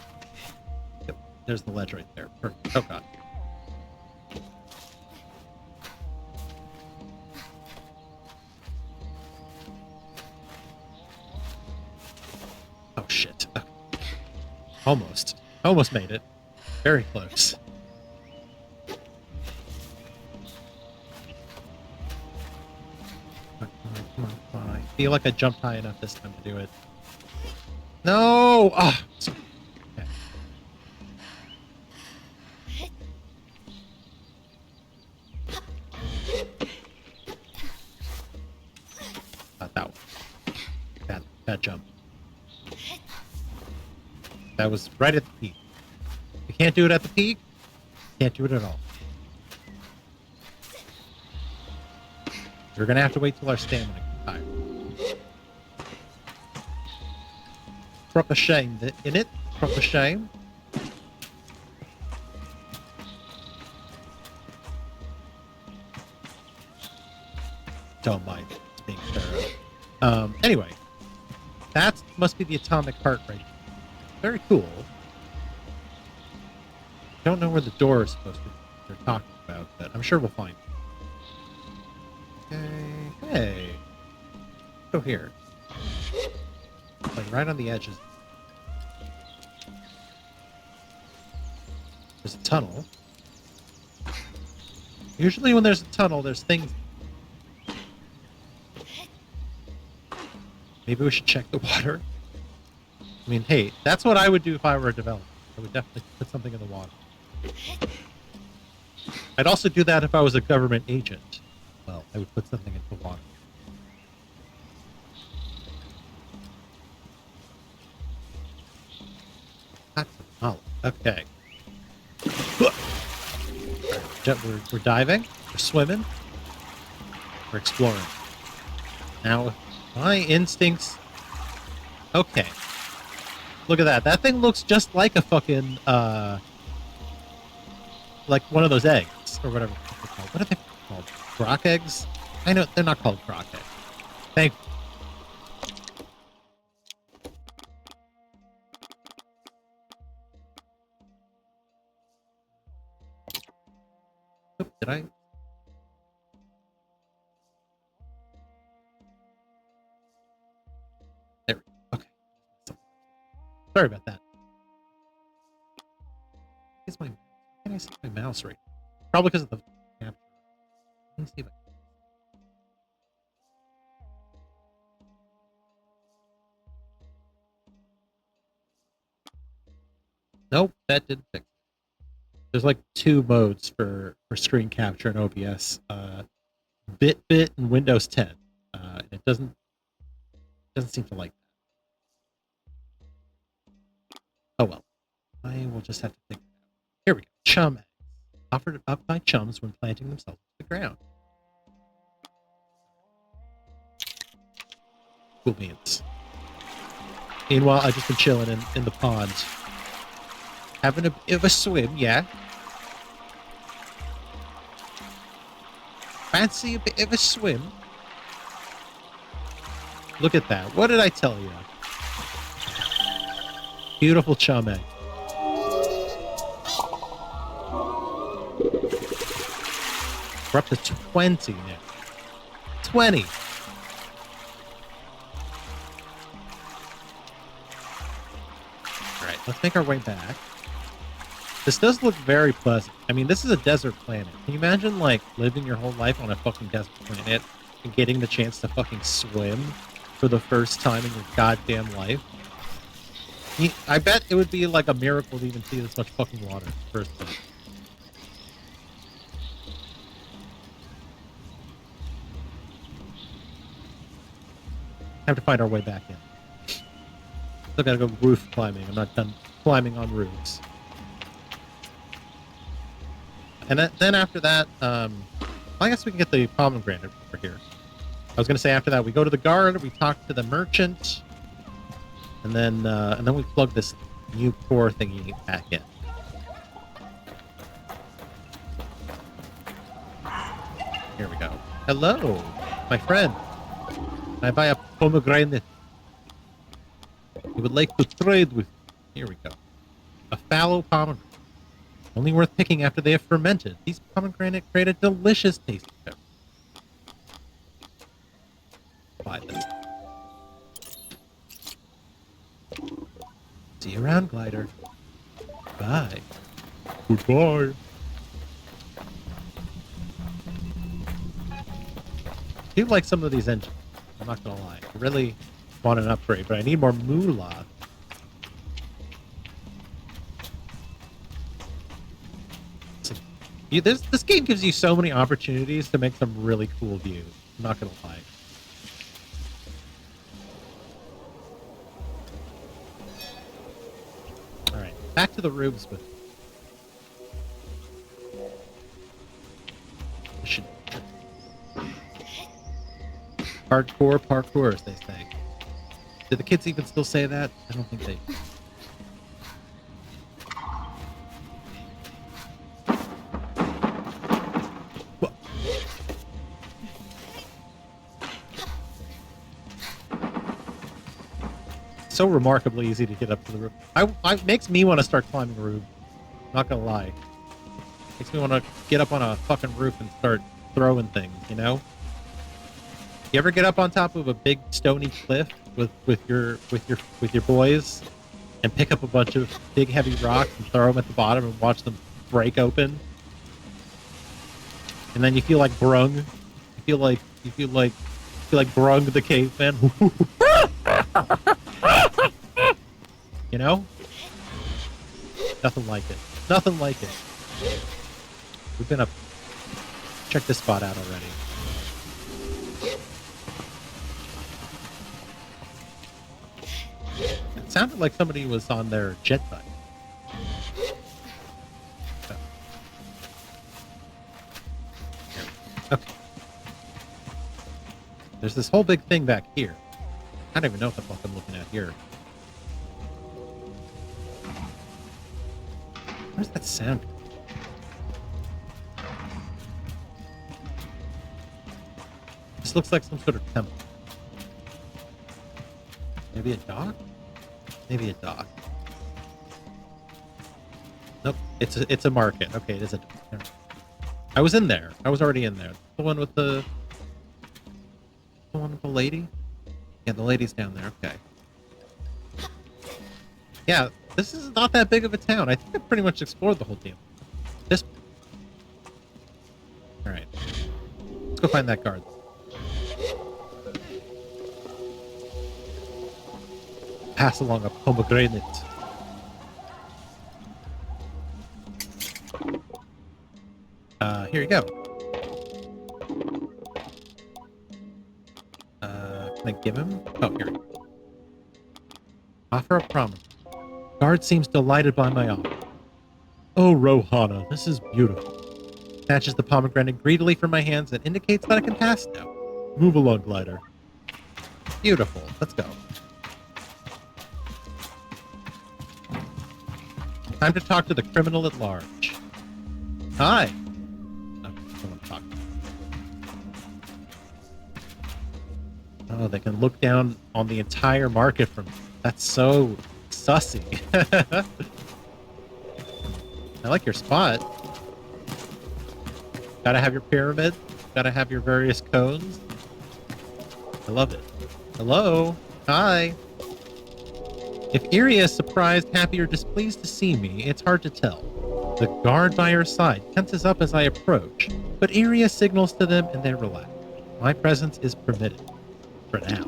Yep, there's the ledge right there. Perfect. Oh god. Oh shit. Okay. Almost. Almost made it. Very close. Come on. I feel like I jumped high enough this time to do it. No! Ah! Oh, okay. Not that one. Bad jump. That was right at the peak. You can't do it at the peak. Can't do it at all. You're gonna have to wait till our stamina gets higher. Proper shame in it. Proper shame. Don't mind it. It's being thorough. Anyway. That must be the atomic heart right here. Very cool. Don't know where the door is supposed to be. They're talking about, but I'm sure we'll find it. Okay. Hey. Go here. Like right on the edges. There's a tunnel. Usually when there's a tunnel, there's things. Maybe we should check the water. I mean, hey, that's what I would do if I were a developer. I would definitely put something in the water. I'd also do that if I was a government agent. Well, I would put something into the water. That's a knowledge. Okay. We're diving. We're swimming. We're exploring. Now, my instincts... Okay. Look at that. That thing looks just like a fucking, like one of those eggs, or whatever they're called. What are they called? Croc eggs? I know, they're not called croc eggs. Thank you. Did I? There we go. Okay. Sorry about that. Is my... Can I see my mouse right now? Probably because of the capture. Let me see if I... Nope, that didn't fix it. There's like two modes for screen capture in OBS. Bit and Windows 10. And it doesn't seem to like that. Oh well. I will just have to figure it out. Here we go. Chum eggs. Offered up by chums when planting themselves to the ground. Cool beans. Meanwhile, I've just been chilling in the pond. Having a bit of a swim, yeah. Fancy a bit of a swim? Look at that. What did I tell you? Beautiful chum egg. We're up to 20 now. 20! Alright, let's make our way back. This does look very pleasant. I mean, this is a desert planet. Can you imagine, like, living your whole life on a fucking desert planet and getting the chance to fucking swim for the first time in your goddamn life? I bet it would be like a miracle to even see this much fucking water first time. Have to find our way back in. Still gotta go roof climbing. I'm not done climbing on roofs. And then after that, I guess we can get the pomegranate over here. I was gonna say after that we go to the guard, we talk to the merchant, and then we plug this new core thingy back in. Here we go. Hello, my friend. Can I buy a pomegranate? You would like to trade with... Here we go. A fallow pomegranate. Only worth picking after they have fermented. These pomegranate create a delicious tasting beverage. Buy them. See you around, Glider. Bye. Goodbye. I do like some of these engines. I'm not gonna lie. I really want an upgrade, but I need more moolah. This game gives you so many opportunities to make some really cool views. I'm not gonna lie. Alright, back to the rooms with... Hardcore parkour, as they say. Do the kids even still say that? I don't think they... What? So remarkably easy to get up to the roof. It makes me want to start climbing the roof. Not gonna lie. Makes me want to get up on a fucking roof and start throwing things, you know? You ever get up on top of a big stony cliff with your boys and pick up a bunch of big heavy rocks and throw them at the bottom and watch them break open? And then you feel like Brung. You feel like Brung the caveman. You know? Nothing like it. Nothing like it. We've been up. Check this spot out already. It sounded like somebody was on their jet bike. Okay. There's this whole big thing back here. I don't even know what the fuck I'm looking at here. Where's that sound? This looks like some sort of temple. Maybe a dock? Maybe a dock. Nope, it's a market. Okay, it is a dock. I was in there. I was already in there. The one with the one with the lady? Yeah, the lady's down there. Okay. Yeah, this is not that big of a town. I think I pretty much explored the whole team. This. All right. Let's go find that guard. Pass along a pomegranate. Here you go. Can I give him? Oh, here. Offer a promise. Guard seems delighted by my offer. Oh, Rohana, this is beautiful. Snatches the pomegranate greedily from my hands and indicates that I can pass now. Move along, Glider. Beautiful. Let's go. Time to talk to the criminal at large. Hi. I don't want to talk. Oh, they can look down on the entire market from... That's so sussy. I like your spot. Gotta have your pyramid. Gotta have your various cones. I love it. Hello. Hi. If Iria is surprised, happy, or displeased to see me, it's hard to tell. The guard by her side tenses up as I approach, but Iria signals to them and they relax. My presence is permitted. For now.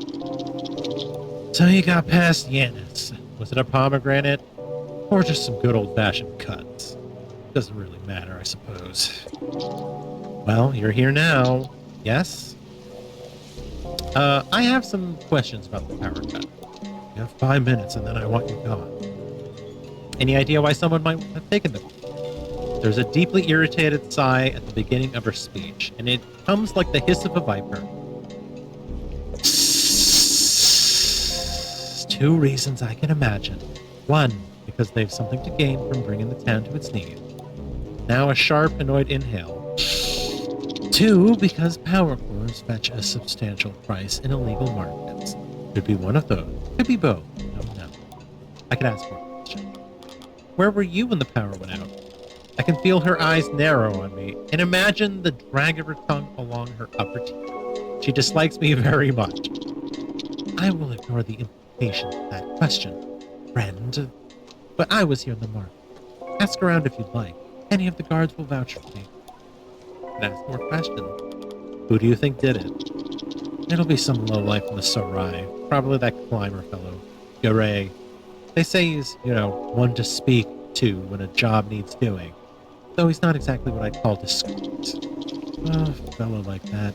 So you got past Yanis. Was it a pomegranate? Or just some good old-fashioned cuts? Doesn't really matter, I suppose. Well, you're here now. Yes? I have some questions about the power cut. You have 5 minutes and then I want you gone. Any idea why someone might have taken them? There's a deeply irritated sigh at the beginning of her speech, and it comes like the hiss of a viper. 2 reasons I can imagine. 1, because they've something to gain from bringing the town to its knees. Now a sharp, annoyed inhale. 2, because power cores fetch a substantial price in illegal markets. Could be one of those. Could be both. Don't know. I could ask for a question. Where were you when the power went out? I can feel her eyes narrow on me, and imagine the drag of her tongue along her upper teeth. She dislikes me very much. I will ignore the implications of that question, friend. But I was here in the market. Ask around if you'd like. Any of the guards will vouch for me. And ask more questions. Who do you think did it? It'll be some lowlife in the Sarai. Probably that climber fellow, Garay. They say he's, one to speak to when a job needs doing. Though he's not exactly what I'd call discreet. A fellow like that.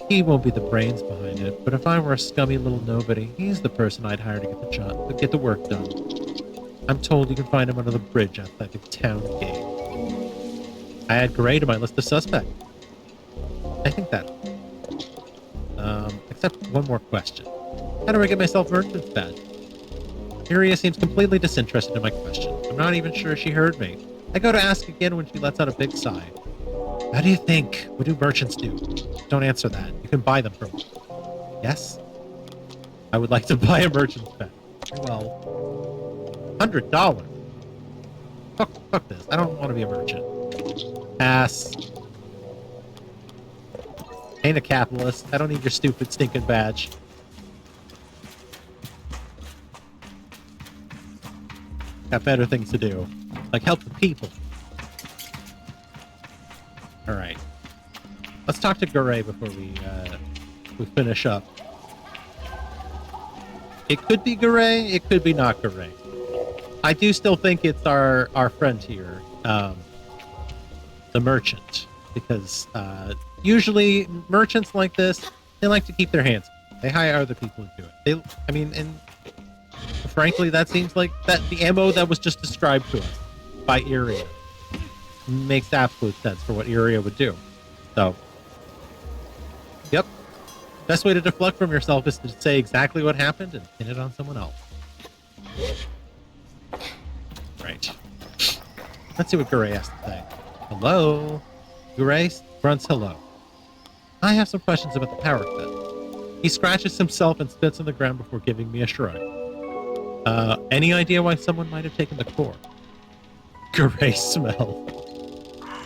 He won't be the brains behind it, but if I were a scummy little nobody, he's the person I'd hire to get the work done. I'm told you can find him under the bridge outside the town gate. I add Gray to my list of suspects. I think that. Except one more question. How do I get myself merchant's badge? Iria seems completely disinterested in my question. I'm not even sure she heard me. I go to ask again when she lets out a big sigh. How do you think? What do merchants do? Don't answer that. You can buy them from me. Yes? I would like to buy a merchant's badge. Well, $100. Fuck this. I don't want to be a merchant. Pass. Ain't a capitalist. I don't need your stupid stinking badge. Got better things to do. Like help the people. Alright. Let's talk to Garay before we finish up. It could be Garay, it could be not Garay. I do still think it's our friend here, the merchant, because usually merchants like this, they like to keep their hands. They hire other people to do it. And frankly, that seems like the MO that was just described to us by Iria makes absolute sense for what Iria would do. So, yep. Best way to deflect from yourself is to say exactly what happened and pin it on someone else. Right. Let's see what Garay has to say. Hello? Garay grunts hello. I have some questions about the power cut. He scratches himself and spits on the ground before giving me a shrug. Any idea why someone might have taken the core? Garay smell.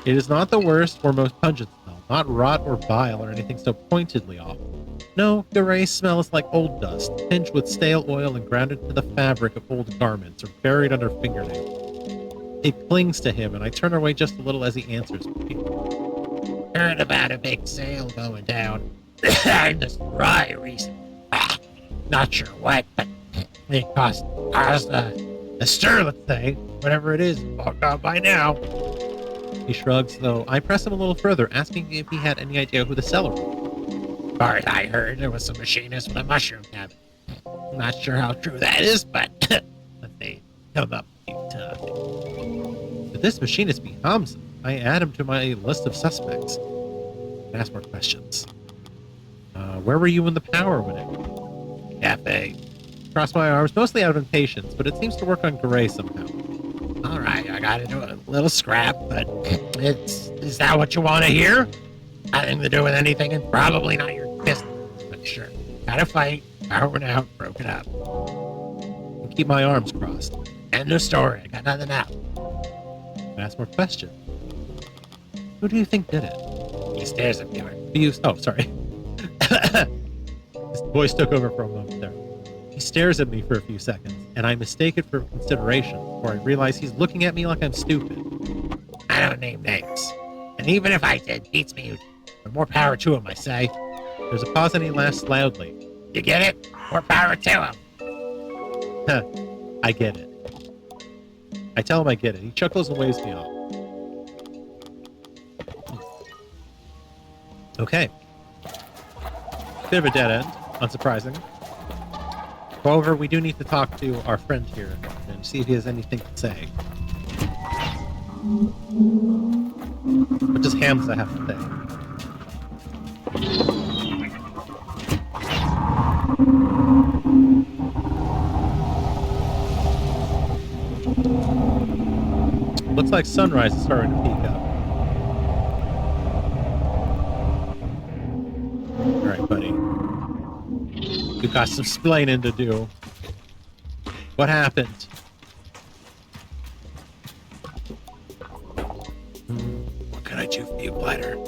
It is not the worst or most pungent smell, not rot or bile or anything so pointedly awful. No, Garay's smell is like old dust, tinged with stale oil and ground into the fabric of old garments or buried under fingernails. It clings to him, and I turn away just a little as he answers me. Heard about a big sale going down in the Sarai recently. Not sure what, but it caused a stir, let's say. Whatever it is, walked on by now. He shrugs, though I press him a little further, asking if he had any idea who the seller was. As far as I heard, there was some machinist with a mushroom cabin. I'm not sure how true that is, but they come up a few times. Could this machinist be Hamza? I add him to my list of suspects. And ask more questions. Where were you when the power went out? Cafe. Cross my arms, mostly out of impatience, but it seems to work on Garay somehow. All right, I got into a little scrap, but is that what you want to hear? Nothing to do with anything, and probably not your business, but sure. Had a fight, power went out, broke it up. And keep my arms crossed. End of story, I got nothing out. Ask more questions. Who do you think did it? He stares at me. Oh, sorry. His voice took over for a moment there. He stares at me for a few seconds, and I mistake it for consideration before I realize he's looking at me like I'm stupid. I don't name names. And even if I did, beats me. But more power to him, I say. There's a pause and he laughs loudly. You get it? More power to him. Huh. I get it. I tell him I get it. He chuckles and waves me off. Okay. Bit of a dead end, unsurprising. However, we do need to talk to our friend here and see if he has anything to say. What does Hamza have to say? Looks like sunrise is starting to peak up. Alright, buddy. You've got some splaining to do. What happened? What can I do for you, Blighter?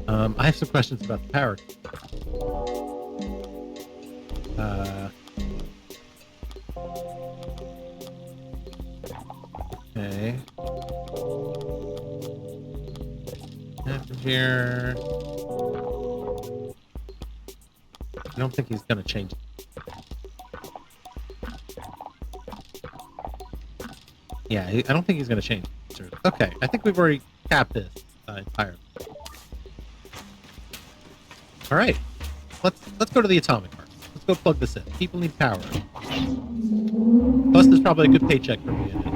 I have some questions about the power. Okay. After here. I don't think he's gonna change it. Yeah, I don't think he's gonna change it. Okay, I think we've already capped this entirely. All right, let's go to the atomic heart. Let's go plug this in. People need power. Plus, there's probably a good paycheck for me in it.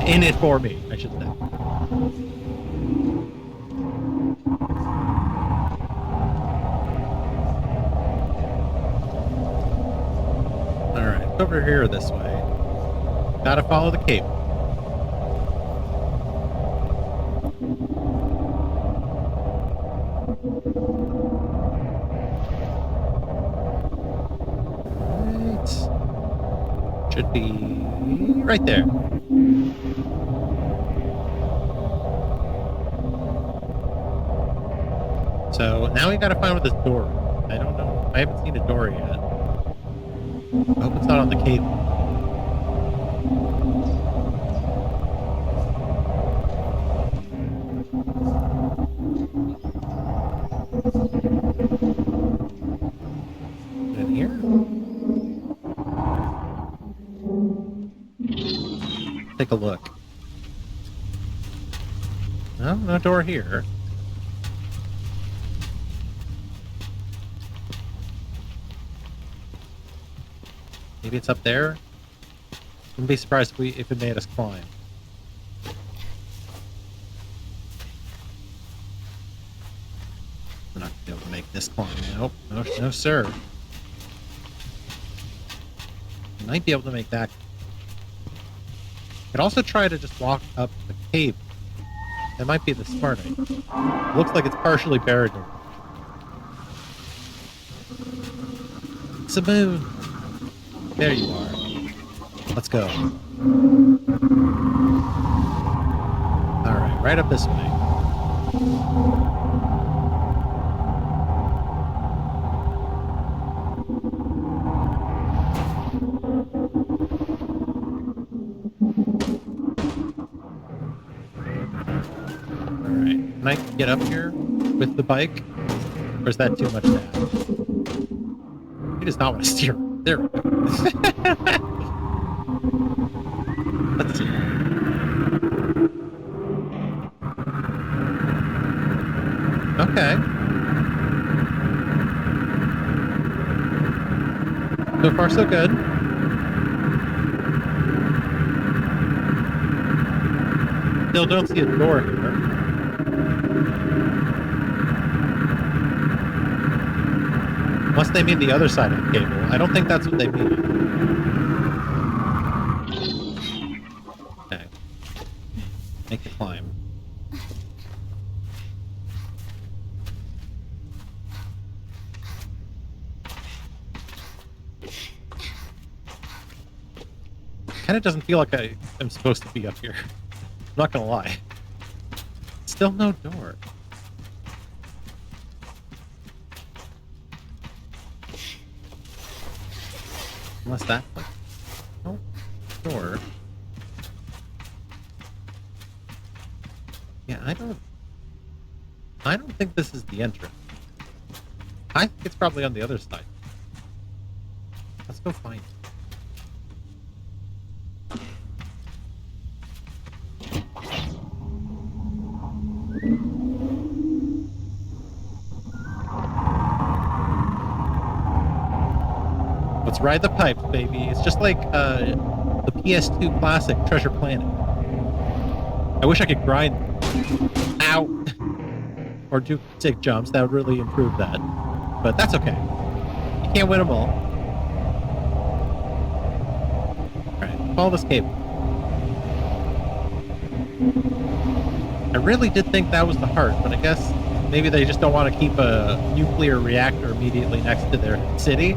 In it for me, I should say. All right, over here this way. Gotta follow the cable. Should be right there. So now we gotta find where this door is. I don't know. I haven't seen a door yet. I hope it's not on the cable. In here? Take a look. No, no door here. Maybe it's up there? Wouldn't be surprised if it made us climb. We're not gonna be able to make this climb. Nope. No, no sir. Might be able to make that. Could also try to just walk up the cave. That might be the smart idea. Looks like it's partially buried. It's a moon. There you are. Let's go. Alright, right up this way. Alright, can I get up here with the bike? Or is that too much to ask? He does not want to steer. There we go. Let's see. Okay. So far, so good. Still don't see a door here. Unless they mean the other side of the cable. I don't think that's what they mean. Okay. Make the climb. Kinda doesn't feel like I am supposed to be up here. I'm not gonna lie. Still no door. Unless that place. No door. Yeah, I don't think this is the entrance. I think it's probably on the other side. Let's go find it. Let's ride the pipes, baby. It's just like the PS2 classic Treasure Planet. I wish I could grind. Ow! Or do sick jumps. That would really improve that. But that's okay. You can't win them all. Alright, follow this cable. I really did think that was the heart, but I guess Maybe they just don't want to keep a nuclear reactor immediately next to their city.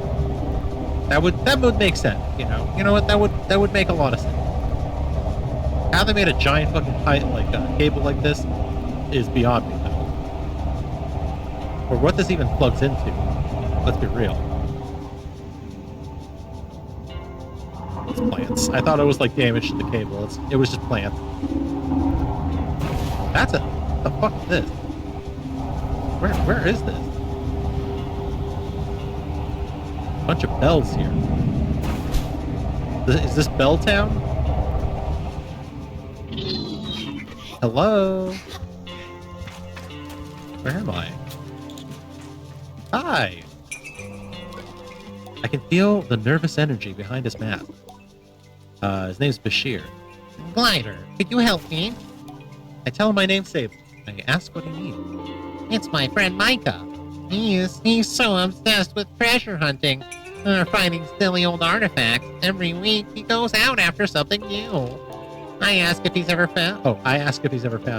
That would make sense, you know. You know what? That would make a lot of sense. How they made a giant fucking cable like this is beyond me, though. Or what this even plugs into. Let's be real. It's plants. I thought it was like damage to the cable. It was just plants. What the fuck is this? Where is this? Bunch of bells here. Is this Belltown? Hello? Where am I? Hi! I can feel the nervous energy behind his mask. His name's Bashir. Glider, could you help me? I tell him my name's Sable. I ask what he needs. It's my friend Micah. He's so obsessed with treasure hunting. Finding silly old artifacts. Every week he goes out after something new. I ask if he's ever found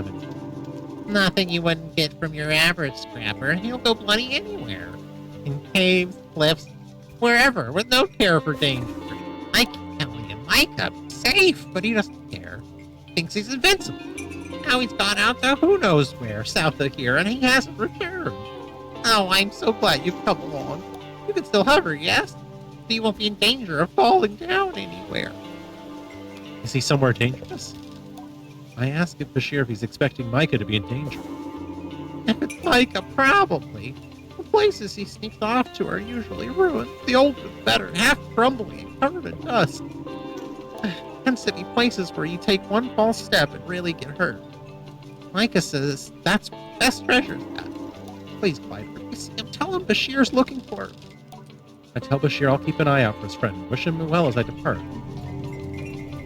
anything. nothing you wouldn't get from your average scrapper. He'll go bloody anywhere. In caves, cliffs, wherever, with no care for danger. I keep telling him, Micah, be safe, but he doesn't care. Thinks he's invincible. Now he's gone out to who knows where, south of here, and he hasn't returned. Oh, I'm so glad you've come along. You can still hover, yes? But you won't be in danger of falling down anywhere. Is he somewhere dangerous? I ask if Bashir if he's expecting Micah to be in danger. If it's Micah, probably. The places he sneaks off to are usually ruined. The older the better, half crumbling and covered in dust. Tends to be places where you take one false step and really get hurt. Micah says that's where the best treasure's at. Please, Clyde, if you see him, tell him Bashir's looking for him. I tell Bashir I'll keep an eye out for his friend and wish him well as I depart.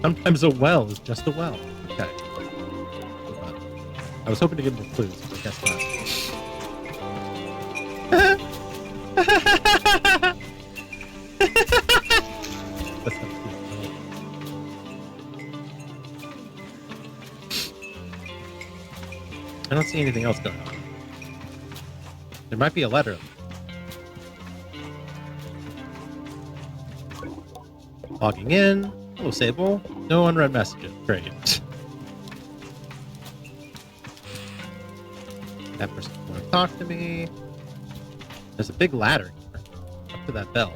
Sometimes a well is just a well. Okay. I was hoping to give him clues, but I guess not. That's not cute. I don't see anything else going on. There might be a letter. Logging in. Hello, Sable. No unread messages. Great. That person's going to talk to me. There's a big ladder here. Up to that bell.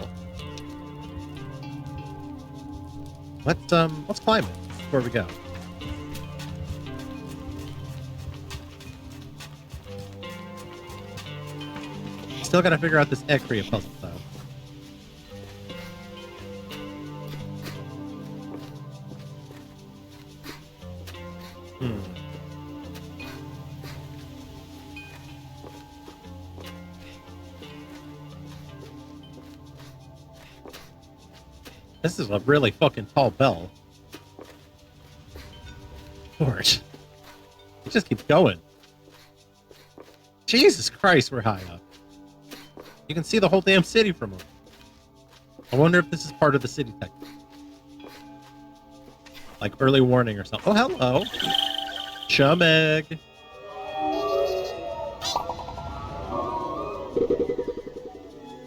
Let's climb it before we go. Still gotta figure out this egg Korea puzzle, though. This is a really fucking tall bell. Lord. It just keeps going. Jesus Christ, we're high up. You can see the whole damn city from here. I wonder if this is part of the city tech. Like early warning or something. Oh, hello. Chum egg.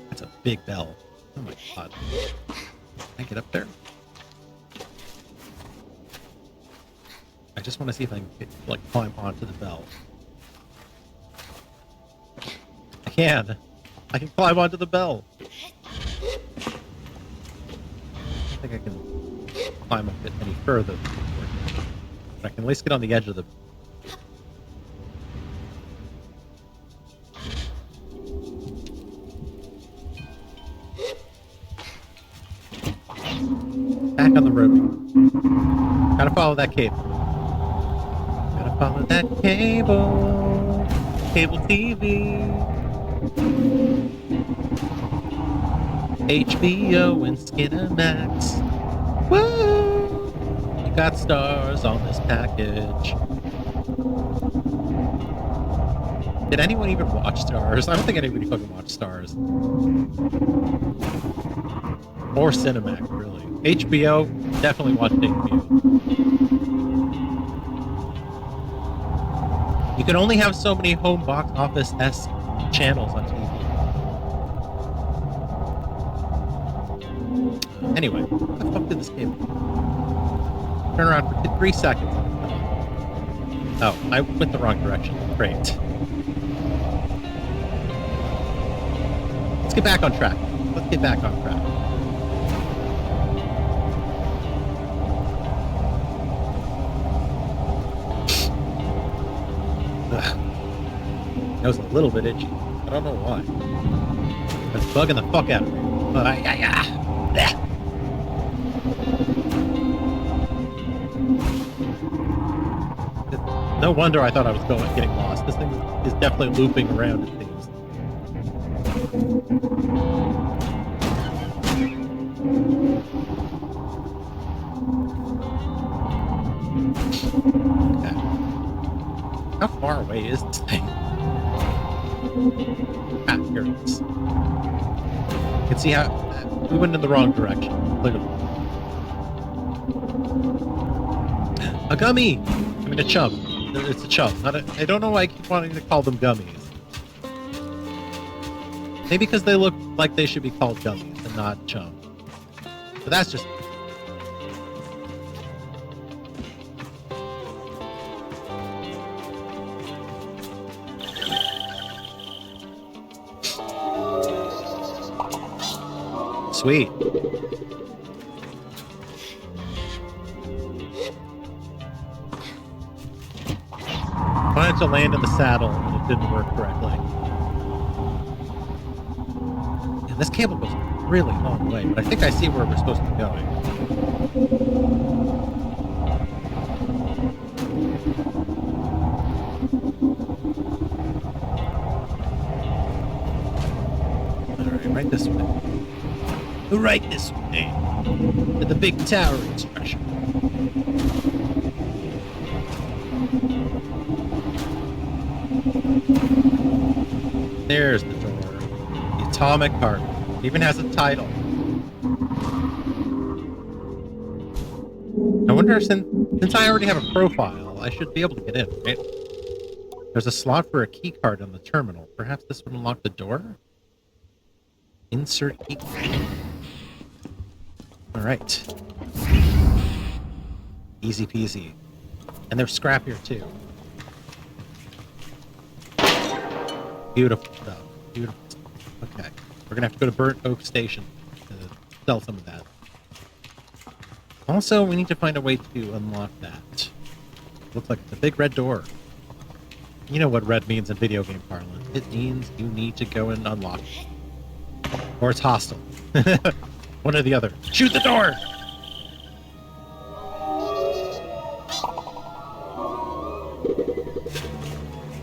That's a big bell. Oh my god. Can I get up there? I just want to see if I can climb onto the bell. I can. I can climb onto the bell. I don't think I can climb up it any further. But I can at least get on the edge of the... Back on the road. Gotta follow that cable. Gotta follow that cable. Cable TV. HBO and Skinamax. Woo! You got stars on this package. Did anyone even watch Stars? I don't think anybody fucking watched Stars. Or Cinemax, really. HBO, definitely watched HBO. You can only have so many home box office-esque channels on TV. Anyway, what the fuck did this game do? Turn around for 3 seconds. Oh, I went the wrong direction. Great. Let's get back on track. Let's get back on track. Ugh. That was a little bit itchy. I don't know why. It's bugging the fuck out of me. No wonder I thought I was getting lost. This thing is definitely looping around, it seems. Okay. How far away is this thing? Ah, here it is. You can see how we went in the wrong direction. Clearly. A gummy! I mean, a chub. It's a chub. Not a, I don't know why I keep wanting to call them gummies. Maybe because they look like they should be called gummies and not chub. But that's just... Sweet. Wanted to land in the saddle and it didn't work correctly. Yeah, this cable goes a really long way, but I think I see where we're supposed to be going. Alright, right this way. Right this way. To the big tower structure. There's the door. The atomic heart. It even has a title. I wonder, since I already have a profile, I should be able to get in, right? There's a slot for a key card on the terminal. Perhaps this would unlock the door? Insert key card. Alright. Easy peasy. And they're scrappier too. Beautiful stuff. Beautiful stuff. Okay. We're gonna have to go to Burnt Oak Station to sell some of that. Also, we need to find a way to unlock that. Looks like it's a big red door. You know what red means in video game parlance. It means you need to go and unlock it. Or it's hostile. One or the other. Shoot the door!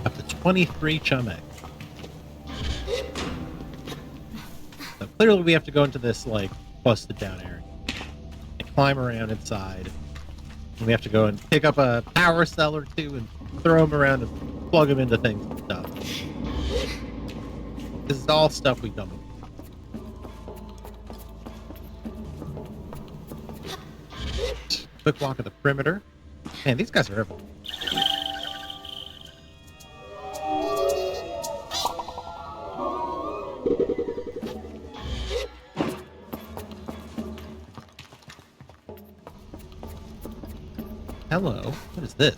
Up to 23 chum eggs. So clearly we have to go into this, like, busted down area. And climb around inside. And we have to go and pick up a power cell or two and throw them around and plug them into things and stuff. This is all stuff we've done before. Quick walk of the perimeter. Man, these guys are everywhere. Hello, what is this?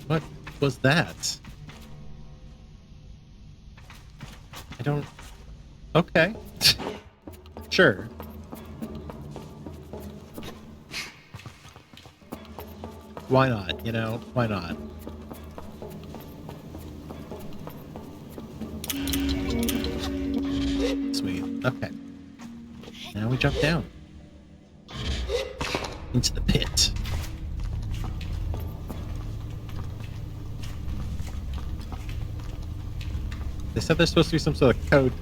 What was that? I don't... Okay. Sure. Why not, you know? Why not? Sweet. Okay. Now we jump down. Into the pit. They said there's supposed to be some sort of code.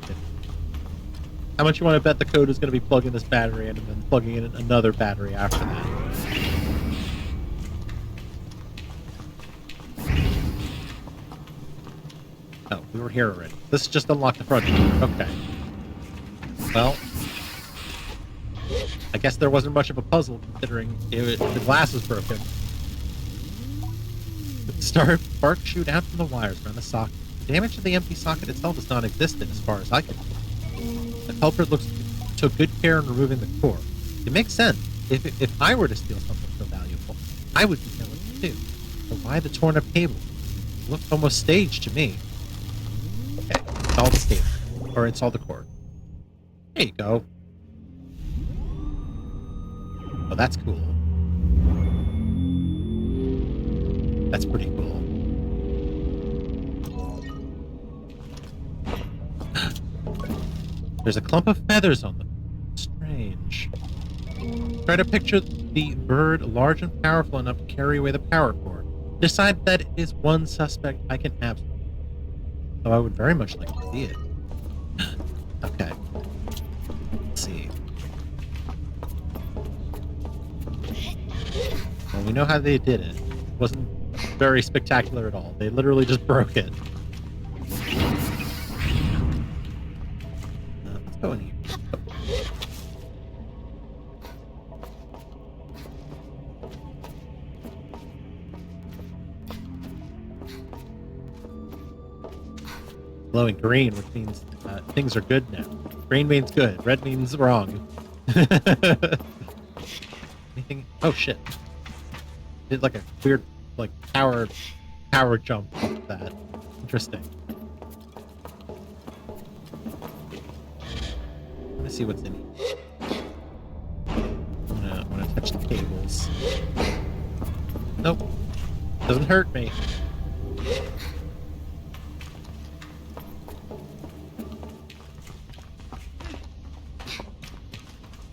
How much you want to bet the code is going to be plugging this battery in and then plugging in another battery after that? Oh, we were here already. This just unlocked the front door. Okay. Well, I guess there wasn't much of a puzzle considering the glass was broken. Sparks shoot out from the wires around the socket. The damage to the empty socket itself is non-existent as far as I can tell. The culprit took good care in removing the core. It makes sense. If I were to steal something so valuable, I would be killing it too. But why the torn-up cable? It looks almost staged to me. Okay, install the cable. Or install the cord. There you go. Oh, that's cool. That's pretty cool. There's a clump of feathers on them. Strange. Try to picture the bird large and powerful enough to carry away the power cord. Decide that it is one suspect I can have. Though I would very much like to see it. Okay. Let's see. Well, we know how they did it. It wasn't very spectacular at all. They literally just broke it. Let's go in here. Glowing green, which means things are good now. Green means good. Red means wrong. Anything? Oh shit! Did like a weird, like power jump off that. Interesting. Let me see what's in here. I'm gonna touch the cables. Nope. Doesn't hurt me.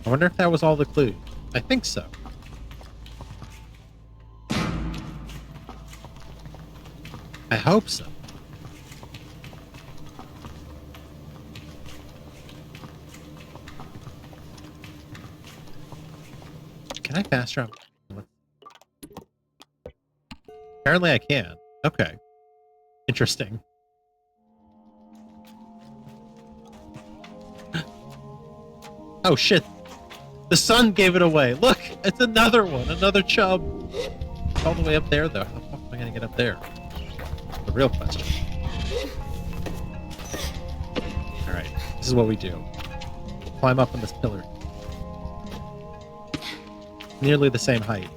I wonder if that was all the clues. I think so. I hope so. Can I fast travel? Apparently I can. Okay. Interesting. Oh shit. The sun gave it away. Look, it's another one, another chub. It's all the way up there, though. How the fuck am I gonna get up there? The real question. All right, this is what we do. Climb up on this pillar. Nearly the same height.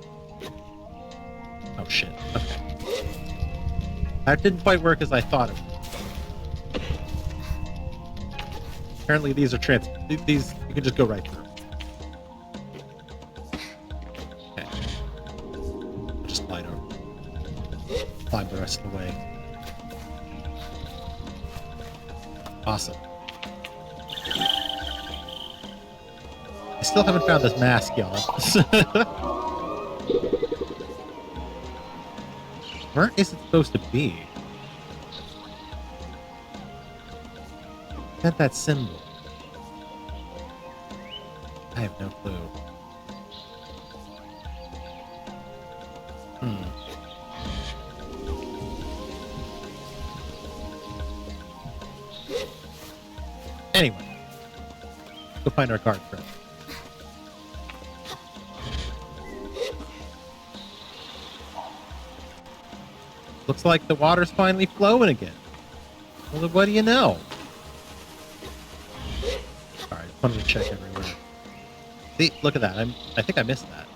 Oh shit. Okay. That didn't quite work as I thought it would. Apparently, these are these you can just go right through. Climb the rest of the way. Awesome. I still haven't found this mask, y'all. Where is it supposed to be? Got that symbol. I have no clue. Anyway, go find our guard friend. Looks like the water's finally flowing again. Well, then what do you know? Alright, just wanted to check everywhere. See, look at that. I think I missed that.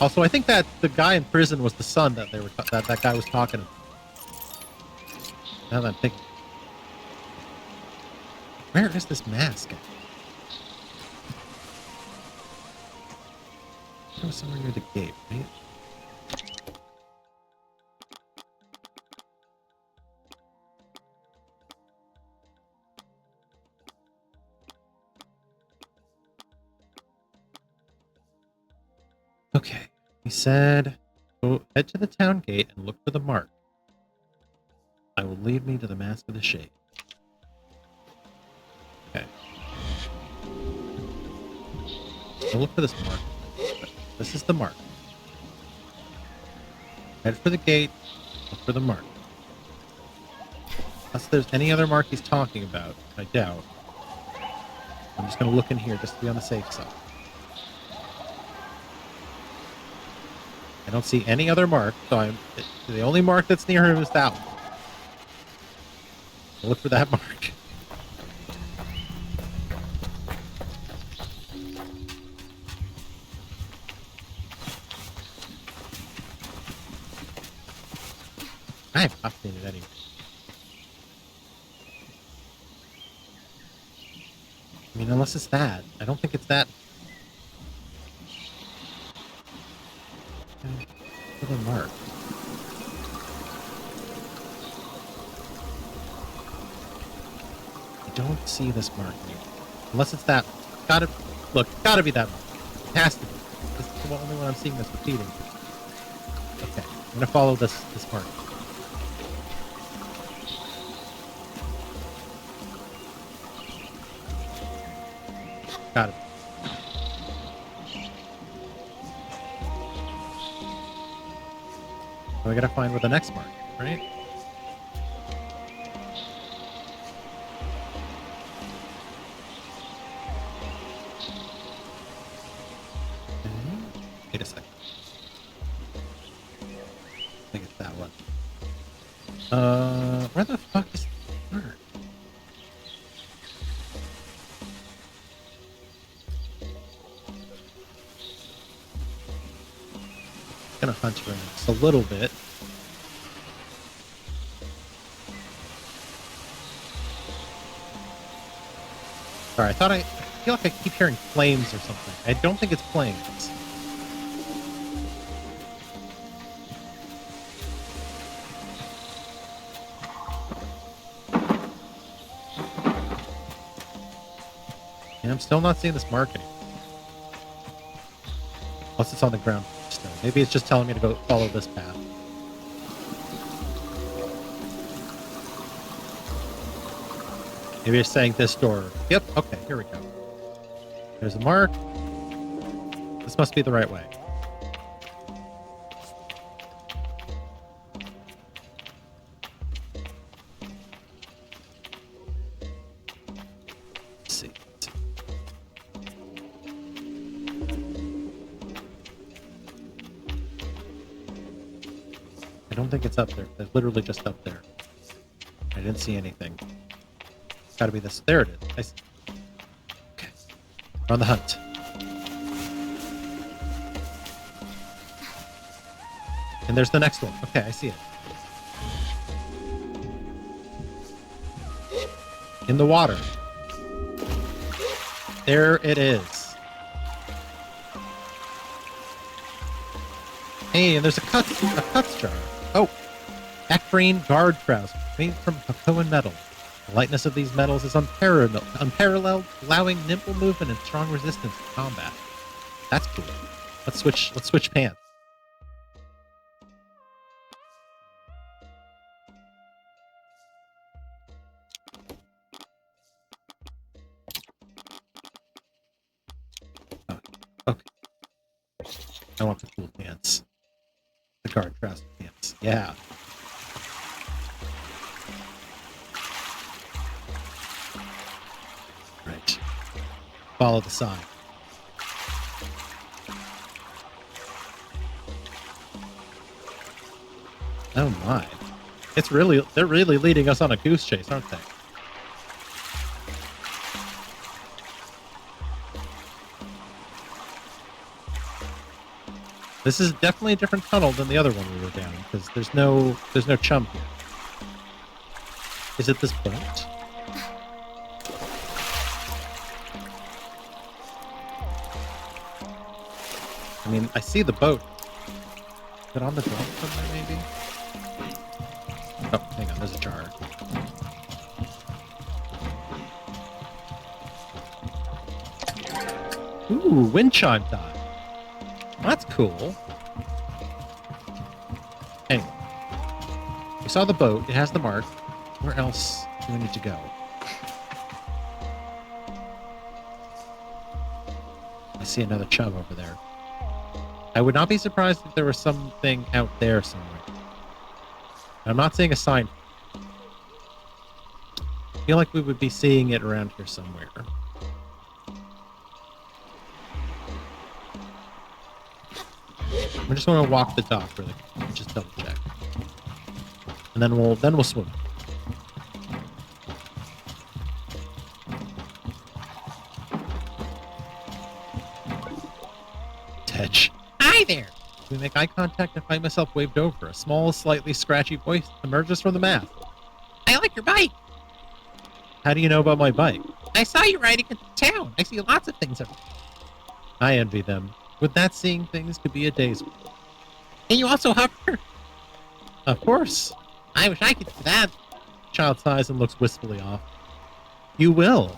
Also, I think that the guy in prison was the son that that guy was talking about. Now that I'm thinking. Where is this mask? It was somewhere near the gate, right? Okay. He said, go head to the town gate and look for the mark. I will lead me to the mask of the shade. Okay. I'll look for this mark. This is the mark. Head for the gate, look for the mark. Unless there's any other mark he's talking about. I doubt. I'm just going to look in here just to be on the safe side. I don't see any other mark, so the only mark that's near him is that one. I'll look for that mark. I have not seen it anyway. I mean, unless it's that. I don't think it's that. Little mark. I don't see this mark anymore. Unless it's that. Gotta be that mark. It has to be. This is the only one I'm seeing that's repeating. Okay, I'm gonna follow this mark. Got it. So I gotta find where the next mark is, right? Wait a second. I think it's that one. Where the fuck is the mark? Gonna hunt around just a little bit. Sorry, I feel like I keep hearing flames or something. I don't think it's flames. And I'm still not seeing this marketing. Unless it's on the ground still. Maybe it's just telling me to go follow this path. Maybe it's saying this door. Yep, okay, here we go. There's a mark. This must be the right way. Let's see. I don't think it's up there. It's literally just up there. I didn't see anything. Gotta be this. There it is. I see. Okay. We're on the hunt. And there's the next one. Okay, I see it. In the water. There it is. Hey, and there's a cuts jar. Oh, Ecbrine guard trousers made from cocoa and metal. The lightness of these metals is unparalleled, allowing nimble movement and strong resistance to combat. That's cool. Let's switch pants. Oh, okay. I want the cool pants. The guard trouser pants. Yeah. Right. Follow the sign. Oh my. They're really leading us on a goose chase, aren't they? This is definitely a different tunnel than the other one we were down, because there's no chum here. Is it this boat? I mean, I see the boat. Is it on the ground somewhere, maybe? Oh, hang on, there's a jar. Ooh, wind chime time. That's cool. Anyway, we saw the boat. It has the mark. Where else do we need to go? I see another chum over there. I would not be surprised if there was something out there somewhere. I'm not seeing a sign. I feel like we would be seeing it around here somewhere. We're just going to walk the dock really quick, just double check, and then we'll swim. Tetch. Hi there. We make eye contact and find myself waved over. A small, slightly scratchy voice emerges from the mask. I like your bike. How do you know about my bike? I saw you riding into town. I see lots of things. I envy them. With that, seeing things could be a day's work. And you also hover. Of course. I wish I could do that. Child sighs and looks wistfully off. You will.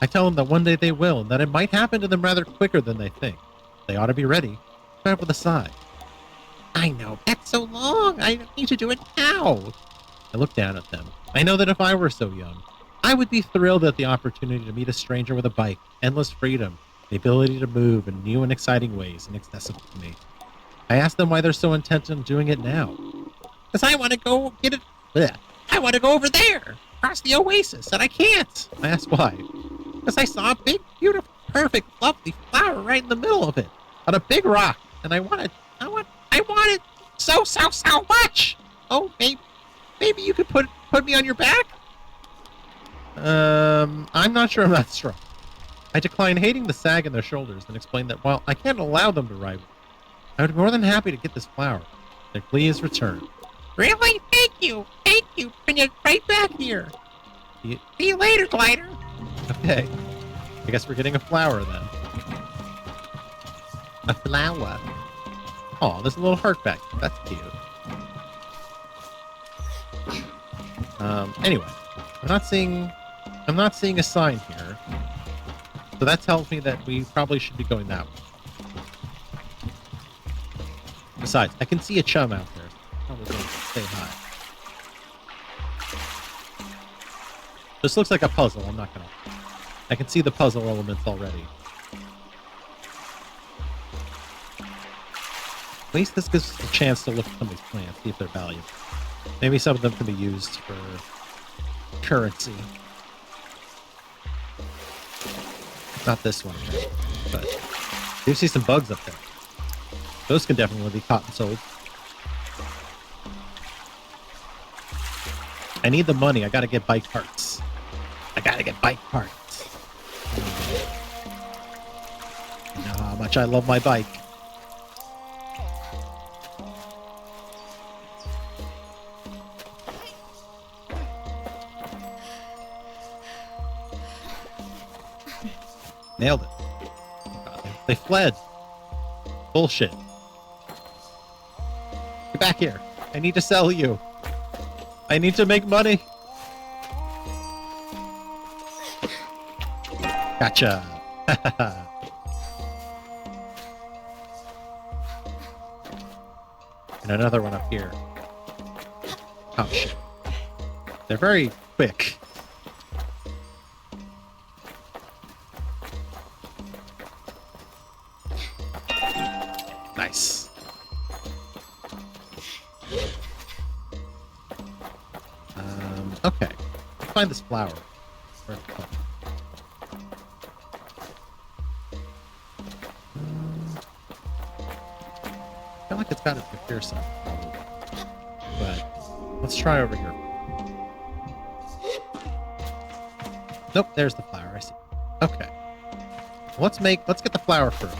I tell them that one day they will, and that it might happen to them rather quicker than they think. They ought to be ready. Start with a sigh. I know. That's so long. I need to do it now. I look down at them. I know that if I were so young, I would be thrilled at the opportunity to meet a stranger with a bike, endless freedom, the ability to move in new and exciting ways inaccessible to me. I ask them why they're so intent on doing it now. Because I want to go get it. Blech. I want to go over there, across the oasis, and I can't. I ask why. Because I saw a big, beautiful, perfect, lovely flower right in the middle of it, on a big rock, and I want it so much. Oh, maybe you could put me on your back. I'm not sure I'm that strong. I decline, hating the sag in their shoulders, and explain that while I can't allow them to ride, I would be more than happy to get this flower. Their glee is returned. Really? Thank you. Bring it right back here. See you later, Glider. Okay. I guess we're getting a flower then. A flower. Oh, there's a little heart back. That's cute. Anyway, I'm not seeing a sign here. So that tells me that we probably should be going that way. Besides, I can see a chum out there. Probably going to say hi. This looks like a puzzle. I can see the puzzle elements already. At least this gives us a chance to look at some of these plants, see if they're valuable. Maybe some of them can be used for currency. Not this one, but you see some bugs up there. Those can definitely be caught and sold. I need the money. I gotta get bike parts. You know how much I love my bike. Nailed it. Oh God, they fled. Bullshit. Get back here. I need to sell you. I need to make money. Gotcha. And another one up here. Oh shit. They're very quick. Nice. Okay. Let's find this flower. Where's the flower? I feel like it's got to be here somewhere, probably. But let's try over here. Nope, there's the flower. I see. Okay. Let's get the flower first.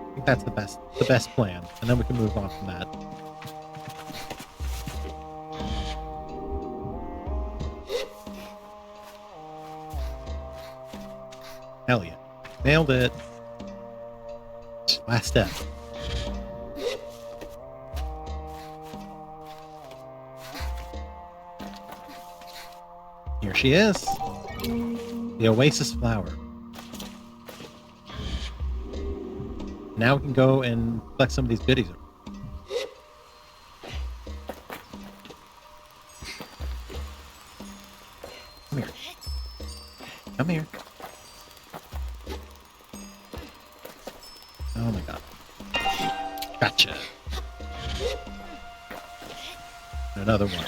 I think that's the best plan, and then we can move on from that. Hell yeah. Nailed it. Last step. Here she is. The oasis flower. Now we can go and collect some of these goodies. Come here. Come here. Oh my god. Gotcha. And another one.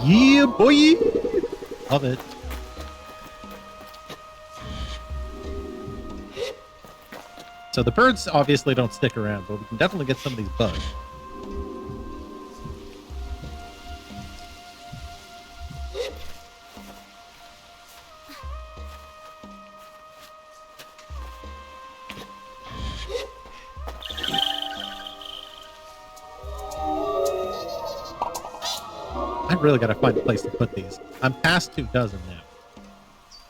Yeah, boy! Love it. So the birds obviously don't stick around, but we can definitely get some of these bugs. I really gotta find a place to put these. I'm past 2 dozen now.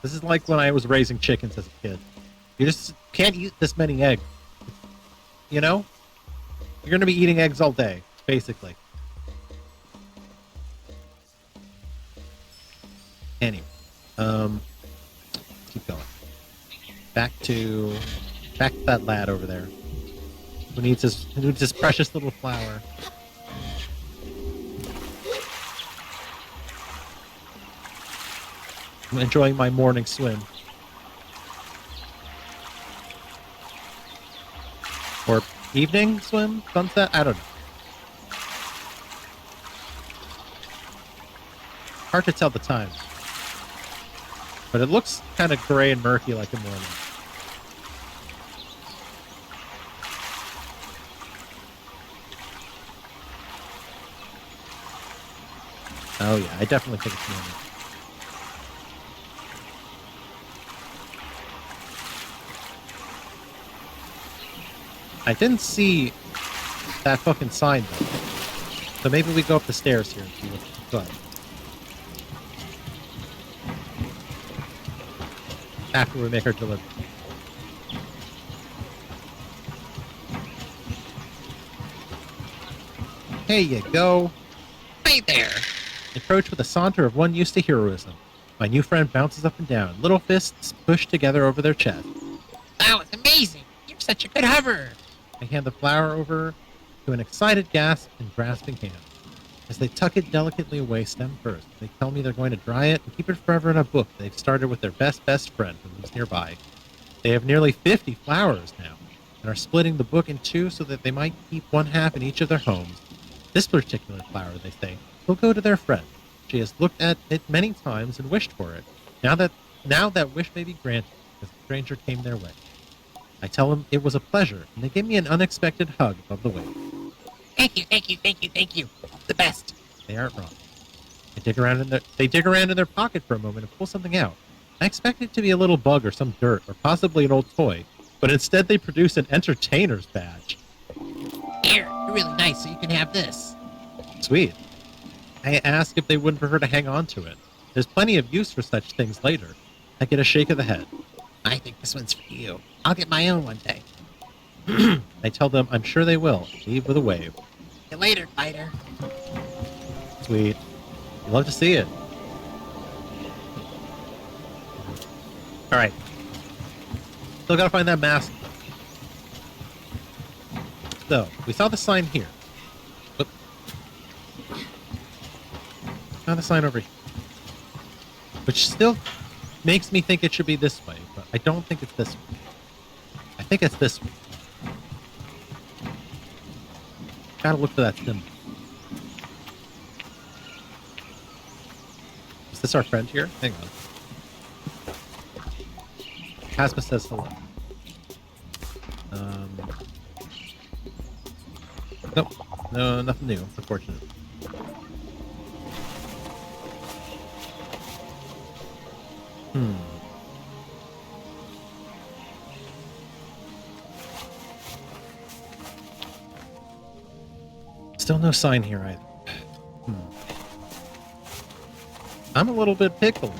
This is like when I was raising chickens as a kid. You just can't eat this many eggs. You know? You're gonna be eating eggs all day, basically. Anyway. Keep going. Back to that lad over there. Who needs his precious little flower. I'm enjoying my morning swim. Or evening swim? Sunset? I don't know. Hard to tell the time. But it looks kind of gray and murky like a morning. Oh yeah, I definitely think it's morning. I didn't see that fucking sign though. So maybe we go up the stairs here and see what's going on. After we make our delivery. Here you go. Hey there. Approach with a saunter of one used to heroism. My new friend bounces up and down, little fists pushed together over their chest. Wow, it's amazing. You're such a good hover. I hand the flower over to an excited gasp and grasping hand. As they tuck it delicately away stem first, they tell me they're going to dry it and keep it forever in a book they've started with their best friend who lives nearby. They have nearly 50 flowers now, and are splitting the book in two so that they might keep one half in each of their homes. This particular flower, they say, will go to their friend. She has looked at it many times and wished for it. Now that wish may be granted, because a stranger came their way. I tell them it was a pleasure, and they give me an unexpected hug above the wave. Thank you. The best. They aren't wrong. They dig around in their pocket for a moment and pull something out. I expected it to be a little bug or some dirt, or possibly an old toy, but instead they produce an entertainer's badge. Here, you're really nice, so you can have this. Sweet. I ask if they wouldn't prefer to hang on to it. There's plenty of use for such things later. I get a shake of the head. I think this one's for you. I'll get my own one day. I tell them I'm sure they will. Leave with a wave. See you later, fighter. Sweet. You love to see it. Alright. Still gotta find that mask. So, we saw the sign here. Whoop. Found the sign over here. Which still makes me think it should be this way, but I don't think it's this way. I think it's this way. Gotta look for that symbol. Is this our friend here? Hang on. Caspa says hello. Nope. No, nothing new, unfortunately. Still no sign here either. I'm a little bit pickled.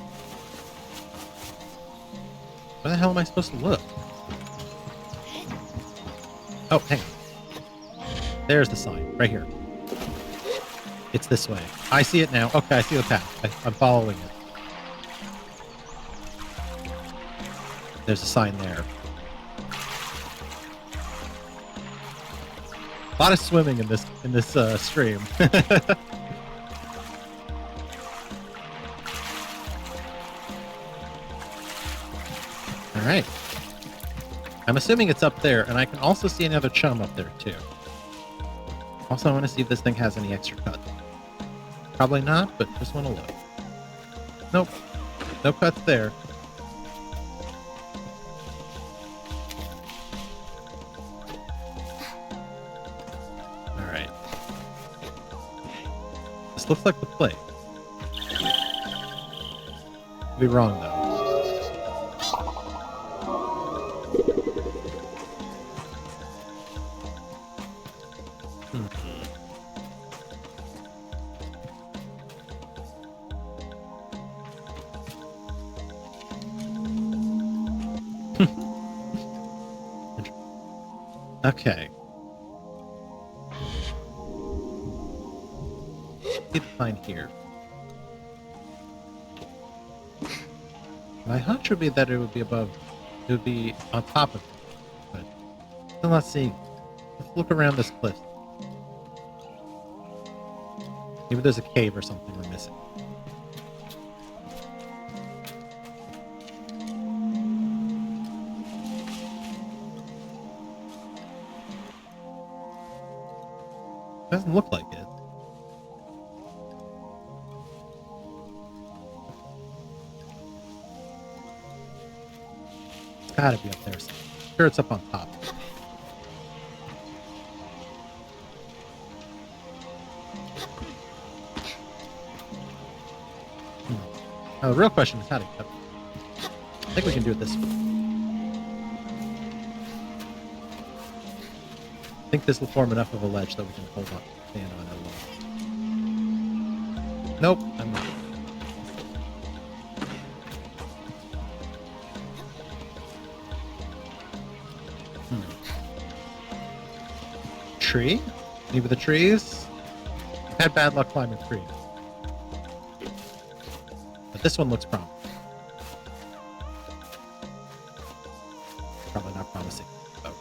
Where the hell am I supposed to look? Oh, hang on. There's the sign, right here. It's this way. I see it now. Okay, I see the path. I'm following it. There's a sign there. A lot of swimming in this stream. All right. I'm assuming it's up there, and I can also see another chum up there too. Also, I want to see if this thing has any extra cut. Probably not, but just want to look. Nope. No cuts there. Alright. This looks like the place. Could be wrong, though. Okay. Get to find here. My hunch would be that it would be above, it would be on top of it, but still not seeing. Let's look around this cliff. Maybe there's a cave or something we're missing. Doesn't look like it. It's gotta be up there. I'm sure it's up on top. Now, the real question is how to get up. I think we can do it this way. I think this will form enough of a ledge that we can hold on, stand on it alone. Nope, I'm not. Tree? Maybe the trees? I've had bad luck climbing trees. But this one looks promising. Probably not promising. Oh.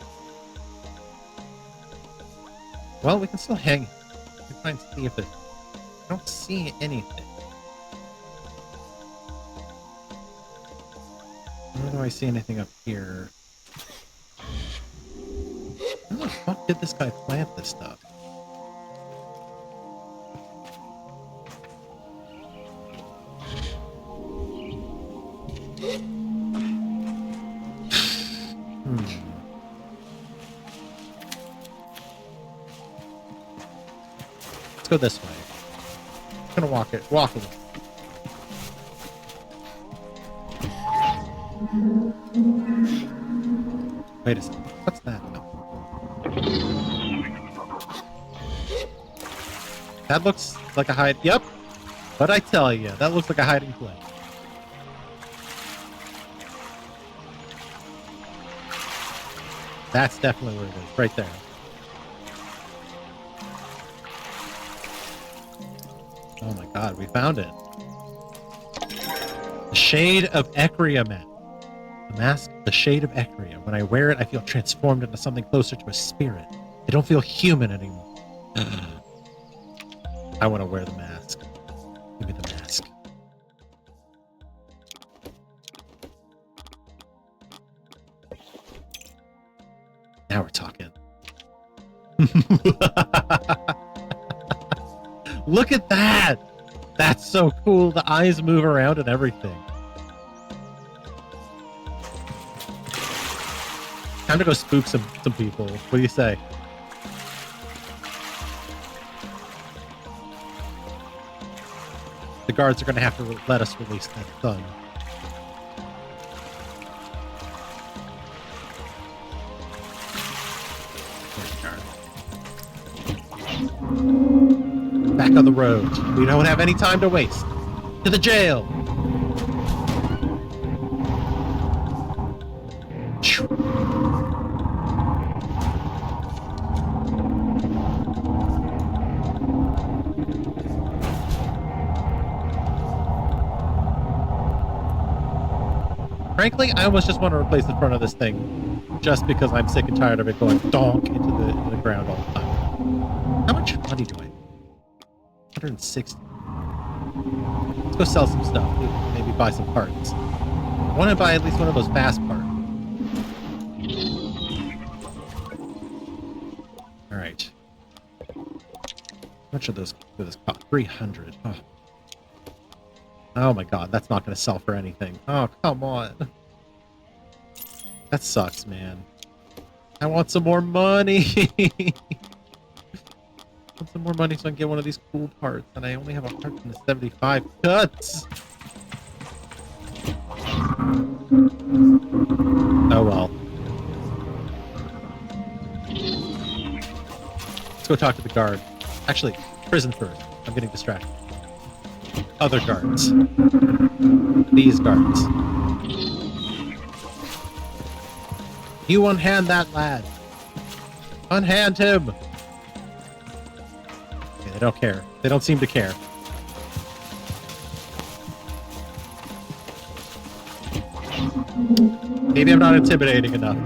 Well, we can still hang. We can try and see if it. I don't see anything. Where do I see anything up here? How the fuck did this guy plant this stuff? Let's go this way. I'm gonna walk a little. Wait a second. What's that? Oh. That looks like a hide. Yep. But I tell you, that looks like a hiding place. That's definitely where it is. Right there. Oh my god, we found it. The Shade of Ecria mask. The mask, the Shade of Ecria. When I wear it, I feel transformed into something closer to a spirit. I don't feel human anymore. I want to wear the mask. Give me the mask. Now we're talking. Look at that! That's so cool. The eyes move around and everything. Time to go spook some people. What do you say? The guards are going to have to let us release that sun. Back on the road. We don't have any time to waste. To the jail! Frankly, I almost just want to replace the front of this thing just because I'm sick and tired of it going donk into the ground all the time. How much money do I have? 160. Let's go sell some stuff. Maybe buy some parts. I want to buy at least one of those fast parts. Alright. How much are those? What this cost? 300. Oh. Oh my god, that's not going to sell for anything. Oh, come on. That sucks, man. I want some more money. I want some more money so I can get one of these cool parts, and I only have 175 cuts. Oh well. Let's go talk to the guard. Actually, prison first. I'm getting distracted. Other guards. These guards. You unhand that lad. Unhand him. Okay, they don't care. They don't seem to care. Maybe I'm not intimidating enough.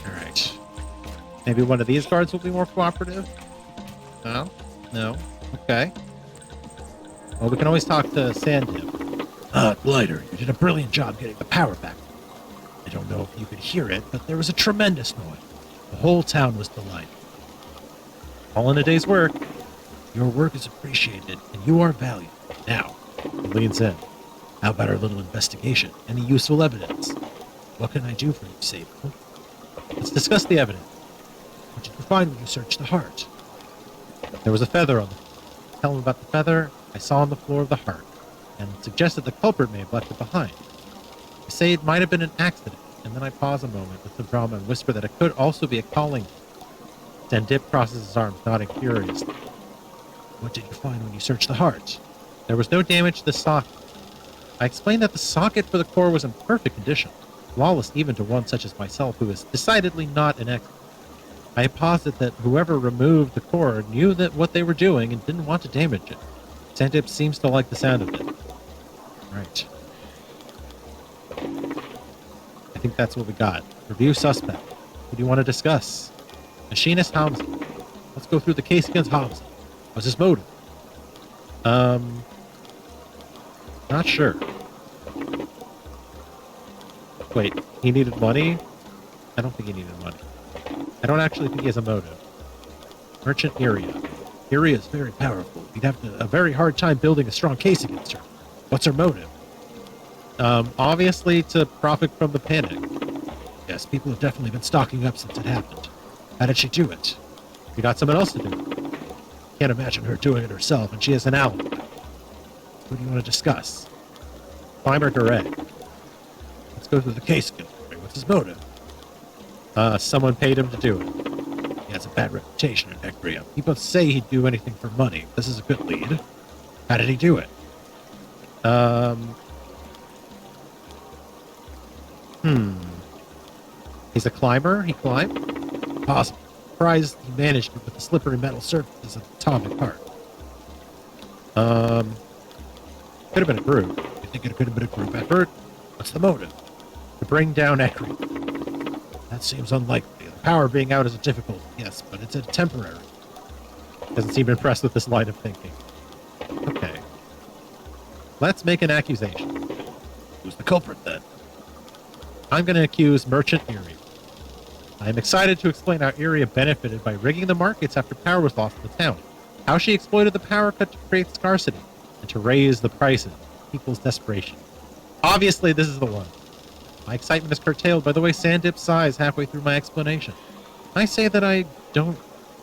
Alright. Maybe one of these guards will be more cooperative? No? No? Okay. Well, we can always talk to Sandip. Glider, you did a brilliant job getting the power back. I don't know if you could hear it, but there was a tremendous noise. The whole town was delighted. All in a day's work. Your work is appreciated, and you are valued. Now, He leans in. how about our little investigation? Any useful evidence? What can I do for you, Sable? Let's discuss the evidence. What did you find when you searched the heart? There was a feather on the floor. Tell him about the feather I saw on the floor of the heart, and suggested the culprit may have left it behind. I say it might have been an accident, and then I pause a moment with some drama and whisper that it could also be a calling. Sandip crosses his arms, nodding furiously. What did you find when you searched the heart? There was no damage to the socket. I explained that the socket for the core was in perfect condition, flawless even to one such as myself who is decidedly not an expert. I posit that whoever removed the core knew that what they were doing and didn't want to damage it. Sandip seems to like the sound of it. Right. I think that's what we got. Review suspect. Who do you want to discuss? Machinist Hamza. Let's go through the case against Hamza. What's his motive? Not sure. Wait, he needed money? I don't think he needed money. I don't actually think he has a motive. Merchant Iria. Iria is very powerful. You'd have a very hard time building a strong case against her. What's her motive? Obviously to profit from the panic. Yes, people have definitely been stocking up since it happened. How did she do it? We got someone else to do it. Can't imagine her doing it herself, and she has an alibi. Who do you want to discuss? Climber Direct. Let's go through the case again. What's his motive? Someone paid him to do it. He has a bad reputation in Ekria. People say he'd do anything for money. This is a good lead. How did he do it? He's a climber? He climbed? Possible. Surprised he managed it with the slippery metal surfaces of the atomic heart. Could have been a group. You think it could have been a group effort? What's the motive? To bring down Ekri. That seems unlikely. The power being out is a difficulty, yes, but it's a temporary. Doesn't seem impressed with this line of thinking. Okay. Let's make an accusation. Who's the culprit, then? I'm going to accuse Merchant Erie. I am excited to explain how Erie benefited by rigging the markets after power was lost in the town. How she exploited the power cut to create scarcity and to raise the prices. People's desperation. Obviously, this is the one. My excitement is curtailed by the way Sandip sighs halfway through my explanation. I say that I don't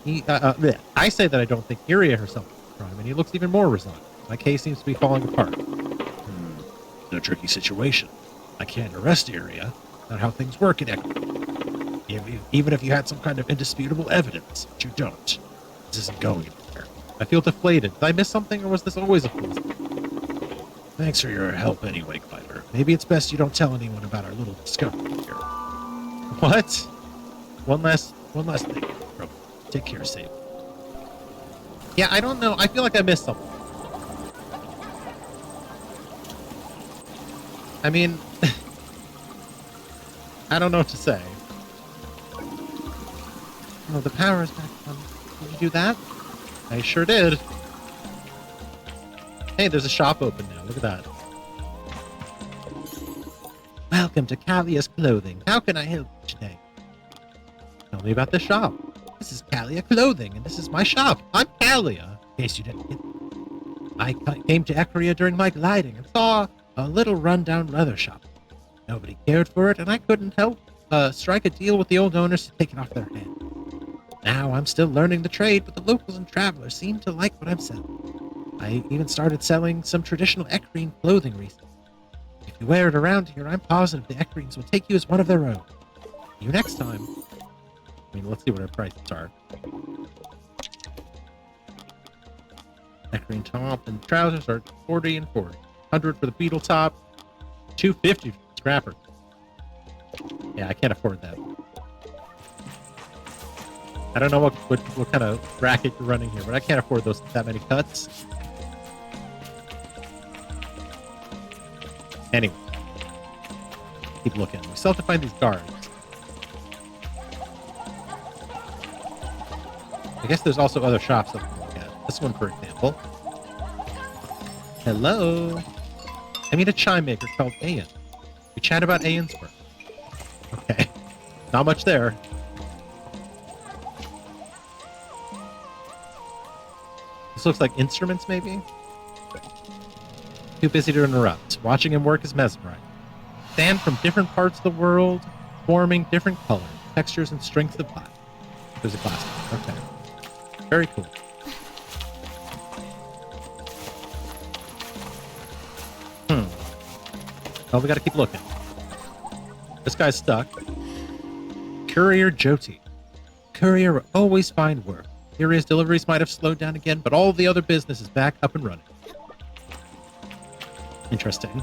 think Iria herself is the crime, and he looks even more resigned. My case seems to be falling apart. In a tricky situation. I can't arrest Iria. Not how things work in Ecuador. Even if you had some kind of indisputable evidence, but you don't. This isn't going anywhere. I feel deflated. Did I miss something, or was this always a fool's? Thanks for your help anyway, Clyder. Maybe it's best you don't tell anyone about our little discovery here. What? One last thing, bro. Take care, Sable. Yeah, I don't know. I feel like I missed something. I mean, I don't know what to say. Oh, the power is back on. Did you do that? I sure did. Hey, there's a shop open now. Look at that. Welcome to Kalia's Clothing. How can I help you today? Tell me about this shop. This is Kalia Clothing, and this is my shop. I'm Kalia, in case you didn't get it. I came to Ekria during my gliding and saw a little rundown leather shop. Nobody cared for it, and I couldn't help strike a deal with the old owners to take it off their hands. Now I'm still learning the trade, but the locals and travelers seem to like what I'm selling. I even started selling some traditional Ekrine clothing recently. If you wear it around here, I'm positive the Ekrines will take you as one of their own. See you next time. I mean, let's see what our prices are. Ekrine top and trousers are 40 and 40. 100 for the beetle top, 250 for the scrapper. Yeah, I can't afford that. I don't know what kind of racket you're running here, but I can't afford that many cuts. Anyway, keep looking. We still have to find these guards. I guess there's also other shops that we can look at. This one, for example. Hello. I meet a chime maker called Ayan. We chat about Ayan's work. Okay. Not much there. This looks like instruments, maybe? Too busy to interrupt. Watching him work is mesmerizing. Sand from different parts of the world, forming different colors, textures, and strengths of glass. There's a glass one. Okay. Very cool. Well, we gotta keep looking. This guy's stuck. Courier Jyoti. Courier will always find work. Curious deliveries might have slowed down again, but all the other business is back up and running. Interesting.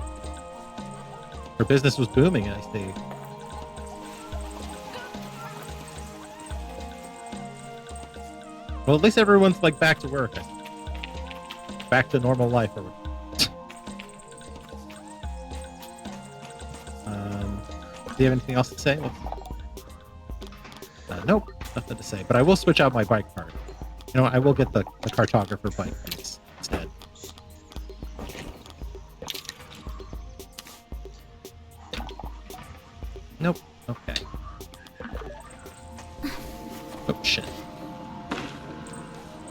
Her business was booming, I see. Well, at least everyone's like back to work. Back to normal life. Or do you have anything else to say? Nope, nothing to say. But I will switch out my bike card. You know, I will get the cartographer bike piece instead. Nope. Okay. Oh shit.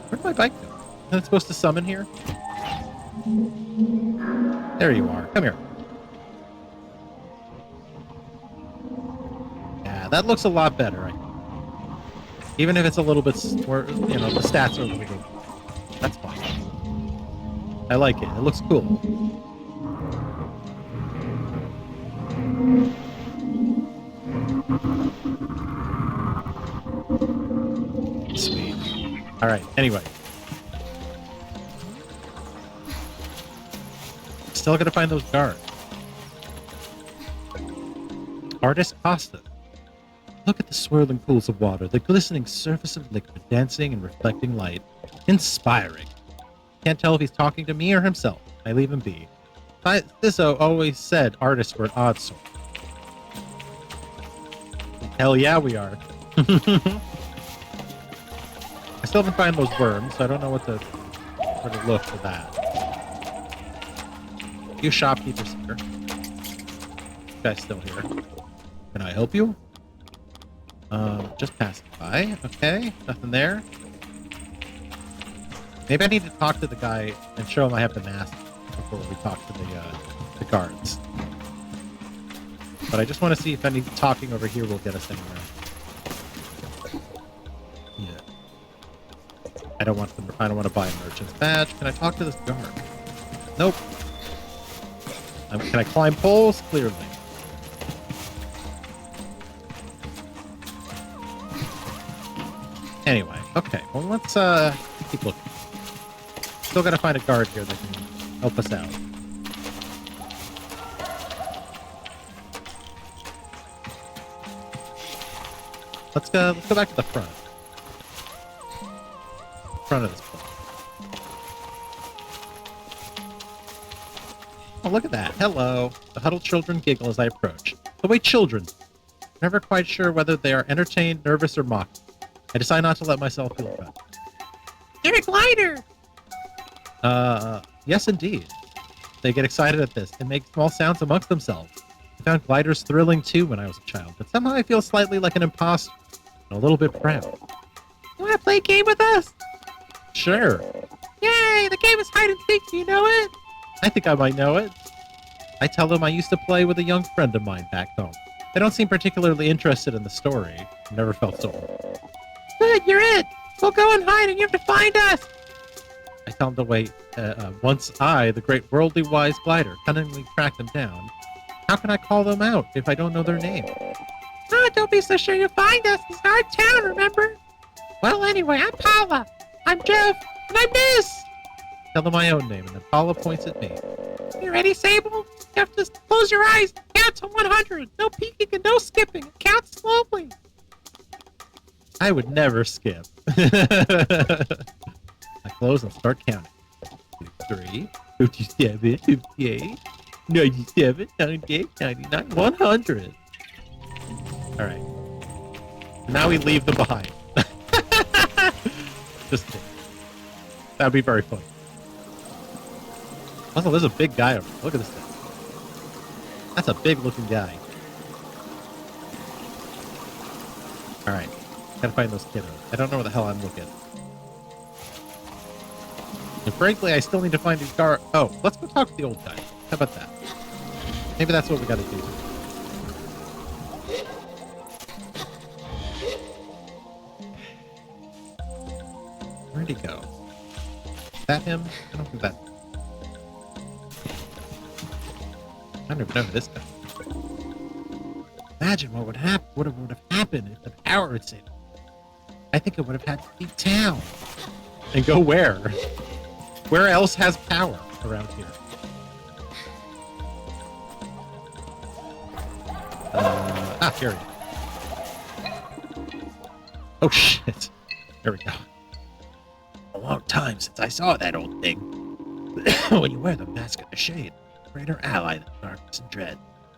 Where'd my bike go? Isn't it supposed to summon here? There you are. Come here. Yeah, that looks a lot better, I think. Even if it's a little bit more, you know, the stats are a little. That's fine. I like it. It looks cool. Sweet. All right. Anyway, still gotta find those guards. Artist Costa. Look at the swirling pools of water, the glistening surface of liquid dancing and reflecting light. Inspiring. Can't tell if he's talking to me or himself. I leave him be. Thisso always said artists were an odd sort. Hell yeah, we are. I still haven't found those worms, so I don't know where to look for that. You shopkeepers here. This guy's still here. Can I help you? Just passing by. Okay, nothing there. Maybe I need to talk to the guy and show him I have the mask before we talk to the guards. But I just want to see if any talking over here will get us anywhere. Yeah. I don't want to buy a merchant's badge. Can I talk to this guard? Nope. Can I climb poles? Clearly. Anyway, okay. Well, let's keep looking. Still gotta find a guard here that can help us out. Let's go back to the front. Front of this place. Oh, look at that. Hello. The huddled children giggle as I approach. The way children. Never quite sure whether they are entertained, nervous, or mocked. I decide not to let myself feel bad. You're a glider! Yes, indeed. They get excited at this and make small sounds amongst themselves. found gliders thrilling too when I was a child, but somehow I feel slightly like an imposter and a little bit proud. You want to play a game with us? Sure. Yay! The game is hide and seek. Do you know it? I think I might know it. I tell them I used to play with a young friend of mine back home. They don't seem particularly interested in the story. Never felt so. Good, you're it. We'll go and hide, and you have to find us. I tell them to wait. Once I, the great worldly wise glider, cunningly track them down, how can I call them out if I don't know their name? Ah, don't be so sure you'll find us. It's our town, remember? Well, anyway, I'm Paula. I'm Jeff. And I'm Miss. Tell them my own name, and then Paula points at me. You ready, Sable? You have to just close your eyes and count to 100. No peeking and no skipping. Count slowly. I would never skip. I close and start counting. 53, 57, 58, 97, 98, 99, 100. All right. Now we leave them behind. Just kidding. That would be very funny. Also, there's a big guy over there. Look at this thing. That's a big looking guy. Alright. Gotta find those kiddos. I don't know where the hell I'm looking. And frankly, I still need to find these car. Oh, let's go talk to the old guy. How about that? Maybe that's what we gotta do. Where'd he go? Is that him? I don't think that. I don't even know who this guy is. Imagine what would have happened if the power had saved. I think it would have had to leave town. And go where? Where else has power around here? Here we go. Oh shit. There we go. A long time since I saw that old thing. When you wear the mask of the shade, greater ally than darkness and dread.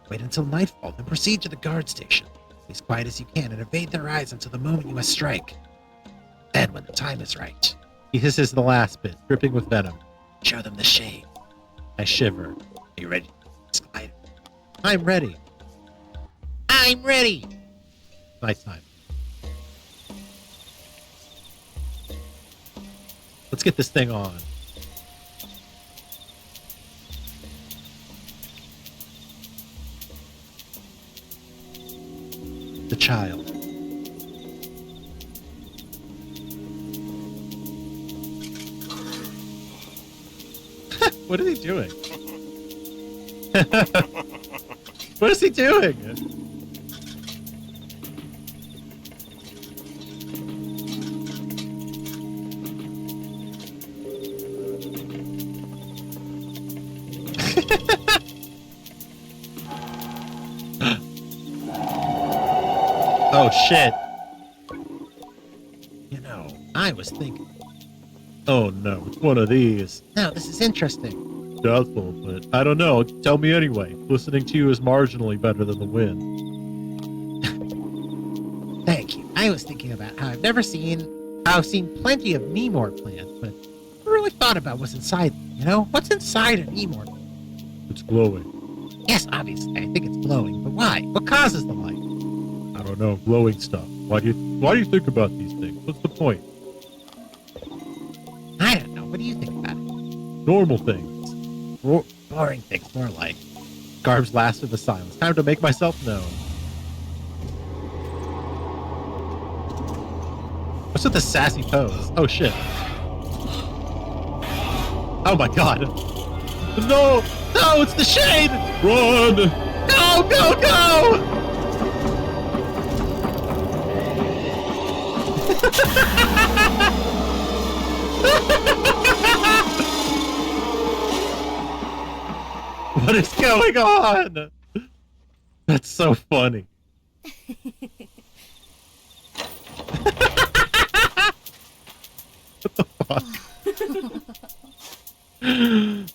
Wait until nightfall, then proceed to the guard station. Be as quiet as you can and evade their eyes until the moment you must strike. Then, when the time is right, This is the last bit, dripping with venom. show them the shade. I shiver. Are you ready? Glider. I'm ready. I'm ready. Nighttime. Let's get this thing on. The child. What is he doing? What is he doing? Oh shit. You know, I was thinking. Oh no, it's one of these. Now, this is interesting. Doubtful, but I don't know. Tell me anyway. Listening to you is marginally better than the wind. Thank you. I was thinking about how I've seen plenty of Nemor plants, but never really thought about what's inside them, you know? What's inside a Nemor plant? It's glowing. Yes, obviously, I think it's glowing, but why? What causes the light? I don't know, glowing stuff. Why do you think about these things? What's the point? I don't know. What do you think about it? Normal things. Boring things, more like. Garb's last in the silence. Time to make myself known. What's with the sassy pose? Oh shit. Oh my god. No! No, it's the shade! Run! Go, go, go! What is going on? That's so funny. What the fuck?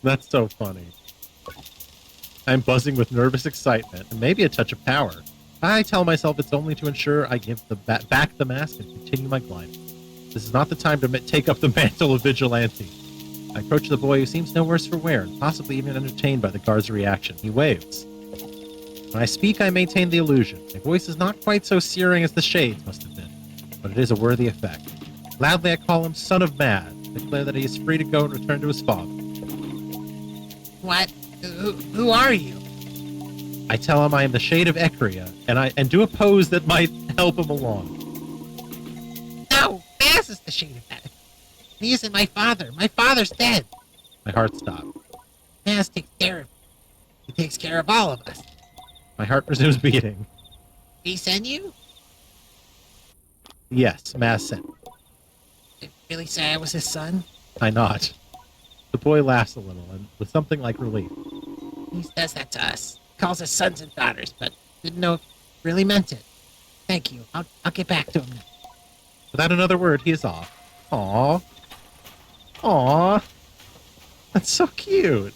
That's so funny. I'm buzzing with nervous excitement and maybe a touch of power. I tell myself it's only to ensure I give back the mask and continue my gliding. This is not the time to take up the mantle of vigilante. I approach the boy who seems no worse for wear and possibly even entertained by the guard's reaction. He waves. When I speak, I maintain the illusion. My voice is not quite so searing as the shades must have been, but it is a worthy effect. Loudly I call him Son of Mad, declare that he is free to go and return to his father. What? Who are you? I tell him I am the Shade of Ecria, and do a pose that might help him along. No, Baz is the shade of that. He isn't my father. My father's dead. My heart stopped. Baz takes care of me. He takes care of all of us. My heart resumes beating. He sent you? Yes, Maz sent me. Did he really say I was his son? I nod. The boy laughs a little, and with something like relief. He says that to us. Calls us sons and daughters, but didn't know if he really meant it. Thank you. I'll get back to him now. Without another word, he is off. Aww. Aww. That's so cute.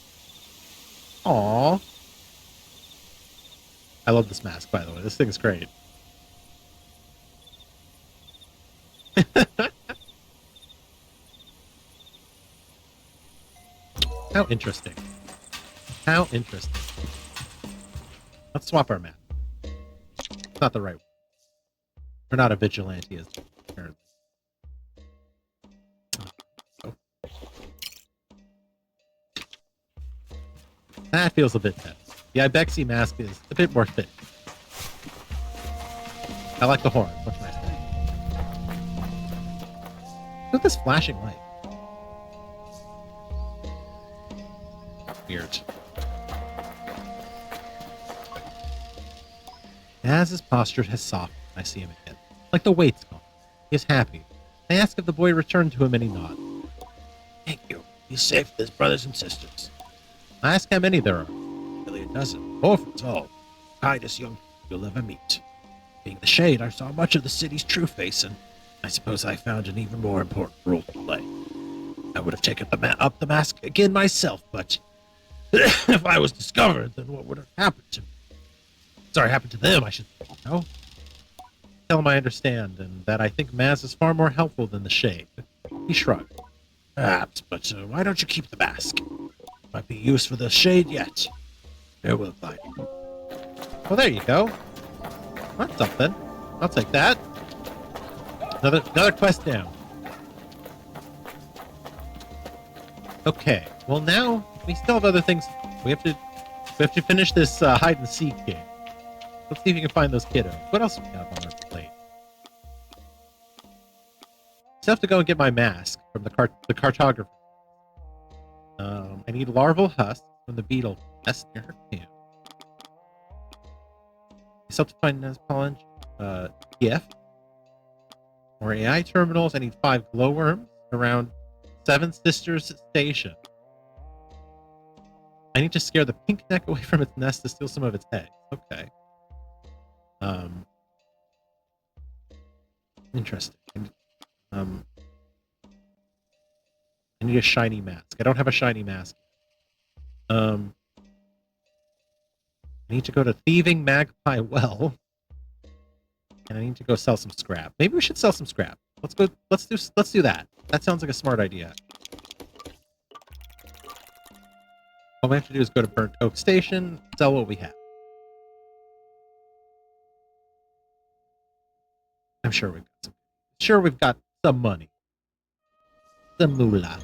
Aww. I love this mask, by the way. This thing's great. How interesting. How interesting. Let's swap our map. It's not the right one. We're not a vigilante, as apparently. That feels a bit better. The Ibexi mask is a bit more fit. I like the horn. What can I say? Look at this flashing light. Weird. As his posture has softened, I see him again. Like the weight's gone. He is happy. I ask if the boy returned to him, and he nods. Thank you. He's safe with his brothers and sisters. I ask how many there are. Really a dozen. Orphans all. Kindest young you'll ever meet. Being the Shade, I saw much of the city's true face, and I suppose I found an even more important role to play. I would have taken up the mask again myself, but if I was discovered, then what would have happened to me? Sorry, happened to them, I should say. No? Tell him I understand, and that I think Maz is far more helpful than the Shade. He shrugged. Perhaps, but why don't you keep the mask? Might be used for the Shade yet. Farewell, Clyde. Well, there you go. That's something. I'll take that. Another quest down. Okay. Well, now we still have other things. We have to finish this hide and seek game. Let's see if we can find those kiddos. What else do we have on our plate? Still have to go and get my mask from the cartographer. I need larval husks from the beetle nest near her camp. I still have to find this pollen gift. More AI terminals. I need 5 glowworms around Seven Sisters Station. I need to scare the pink neck away from its nest to steal some of its eggs. Okay. Interesting. I need a shiny mask. I don't have a shiny mask. I need to go to Thieving Magpie Well. And I need to go sell some scrap. Maybe we should sell some scrap. Let's do that. That sounds like a smart idea. All we have to do is go to Burnt Oak Station, sell what we have. I'm sure we've got some money. Some moolah.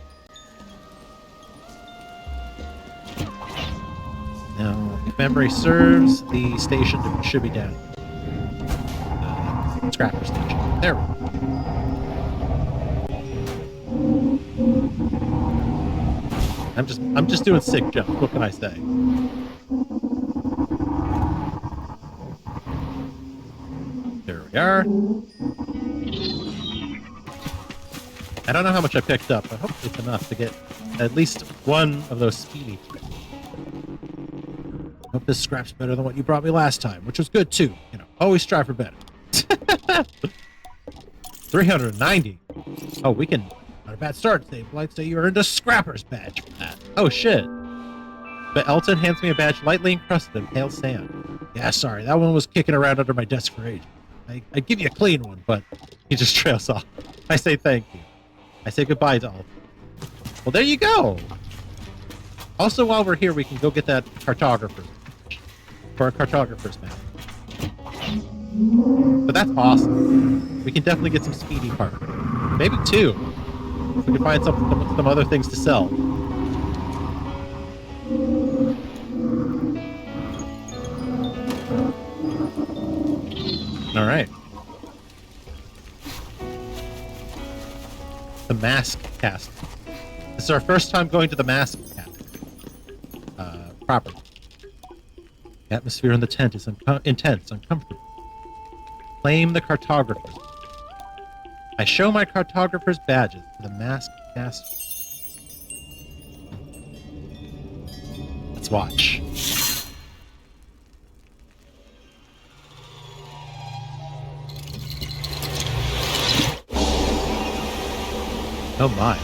Now, if memory serves, the station should be down. Scrapper station. There we go. I'm just doing sick jumps. What can I say? There we are. I don't know how much I picked up, but hopefully it's enough to get at least one of those speedy. Hope this scrap's better than what you brought me last time, which was good too. You know, always strive for better. 390. Oh, we can. Not a bad start, Sable. I'd say you earned a scrapper's badge for that. Oh shit. But Elton hands me a badge lightly encrusted in pale sand. Yeah, sorry, that one was kicking around under my desk for ages. I'd give you a clean one, but he just trails off. I say thank you. I say goodbye to Elton. Well, there you go. Also, while we're here, we can go get that cartographer. for a cartographer's map. But that's awesome. We can definitely get some speedy parts. Maybe 2. If we can find some other things to sell. All right. The Mask Cast. This is our first time going to the Mask Cast property. The atmosphere in the tent is intense, uncomfortable. Claim the cartographers. I show my cartographer's badges to the Mask Cast. Let's watch. Oh my.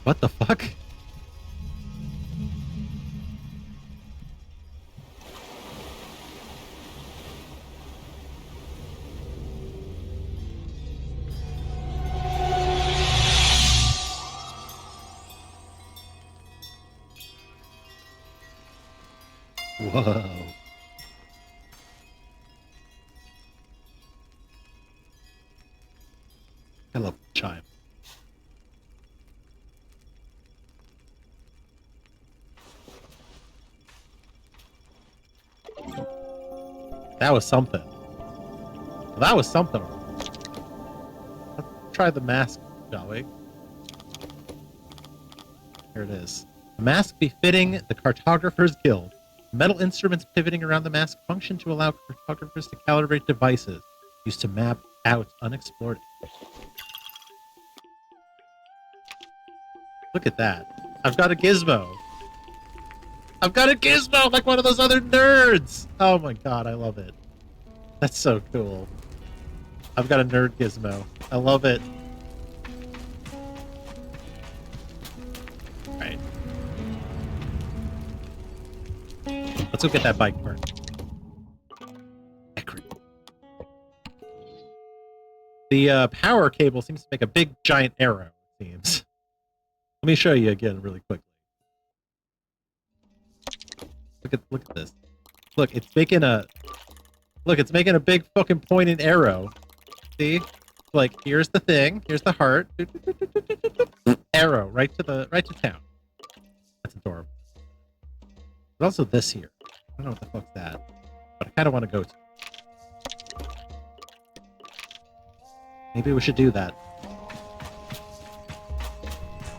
What the fuck? Whoa. I love the chime. That was something. Well, that was something. Let's try the mask, shall we? Here it is. A mask befitting the Cartographers Guild. Metal instruments pivoting around the mask function to allow cartographers to calibrate devices used to map out unexplored. Look at that. I've got a gizmo. I've got a gizmo like one of those other nerds. Oh my god, I love it. That's so cool. I've got a nerd gizmo. I love it. Alright. Let's go get that bike part. The power cable seems to make a big giant arrow, it seems. Let me show you again really quickly. Look at this. Look, it's making a big fucking pointed arrow. See? Like, here's the thing, here's the heart. Arrow right to town. That's adorable. But also this here. I don't know what the fuck's that. But I kinda wanna go to. Maybe we should do that.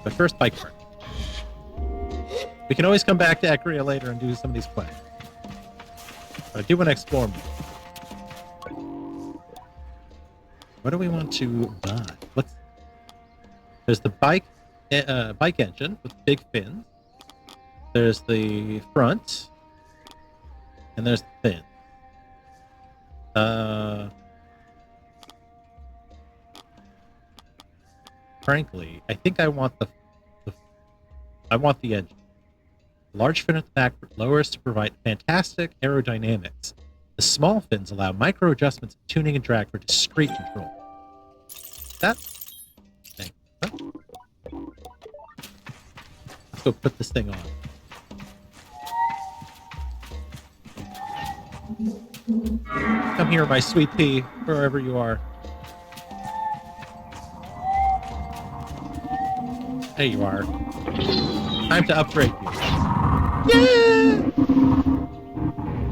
But first, bike park. We can always come back to Ekria later and do some of these quests. But I do want to explore more. What do we want to buy? There's the bike engine with big fins. There's the front. And there's the fin. Frankly, I think I want the engine. Large fin at the back lowers to provide fantastic aerodynamics. The small fins allow micro adjustments of tuning and drag for discrete control. That thing. Huh? Let's go put this thing on. Come here, my sweet pea, wherever you are. There you are. Time to upgrade you. Yeah!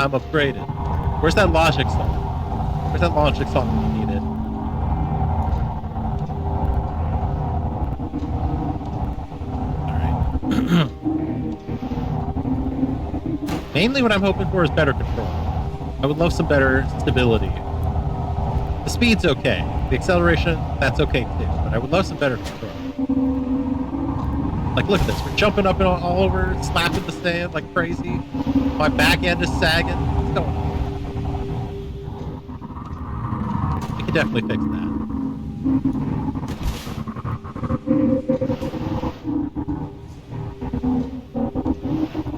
I'm upgraded. Where's that logic song? Where's that logic song when you need it? Alright. Mainly what I'm hoping for is better control. I would love some better stability. The speed's okay. The acceleration, that's okay too. But I would love some better control. Like, look at this. We're jumping up and all over, slapping the sand like crazy. My back end is sagging. What's going on? We can definitely fix that.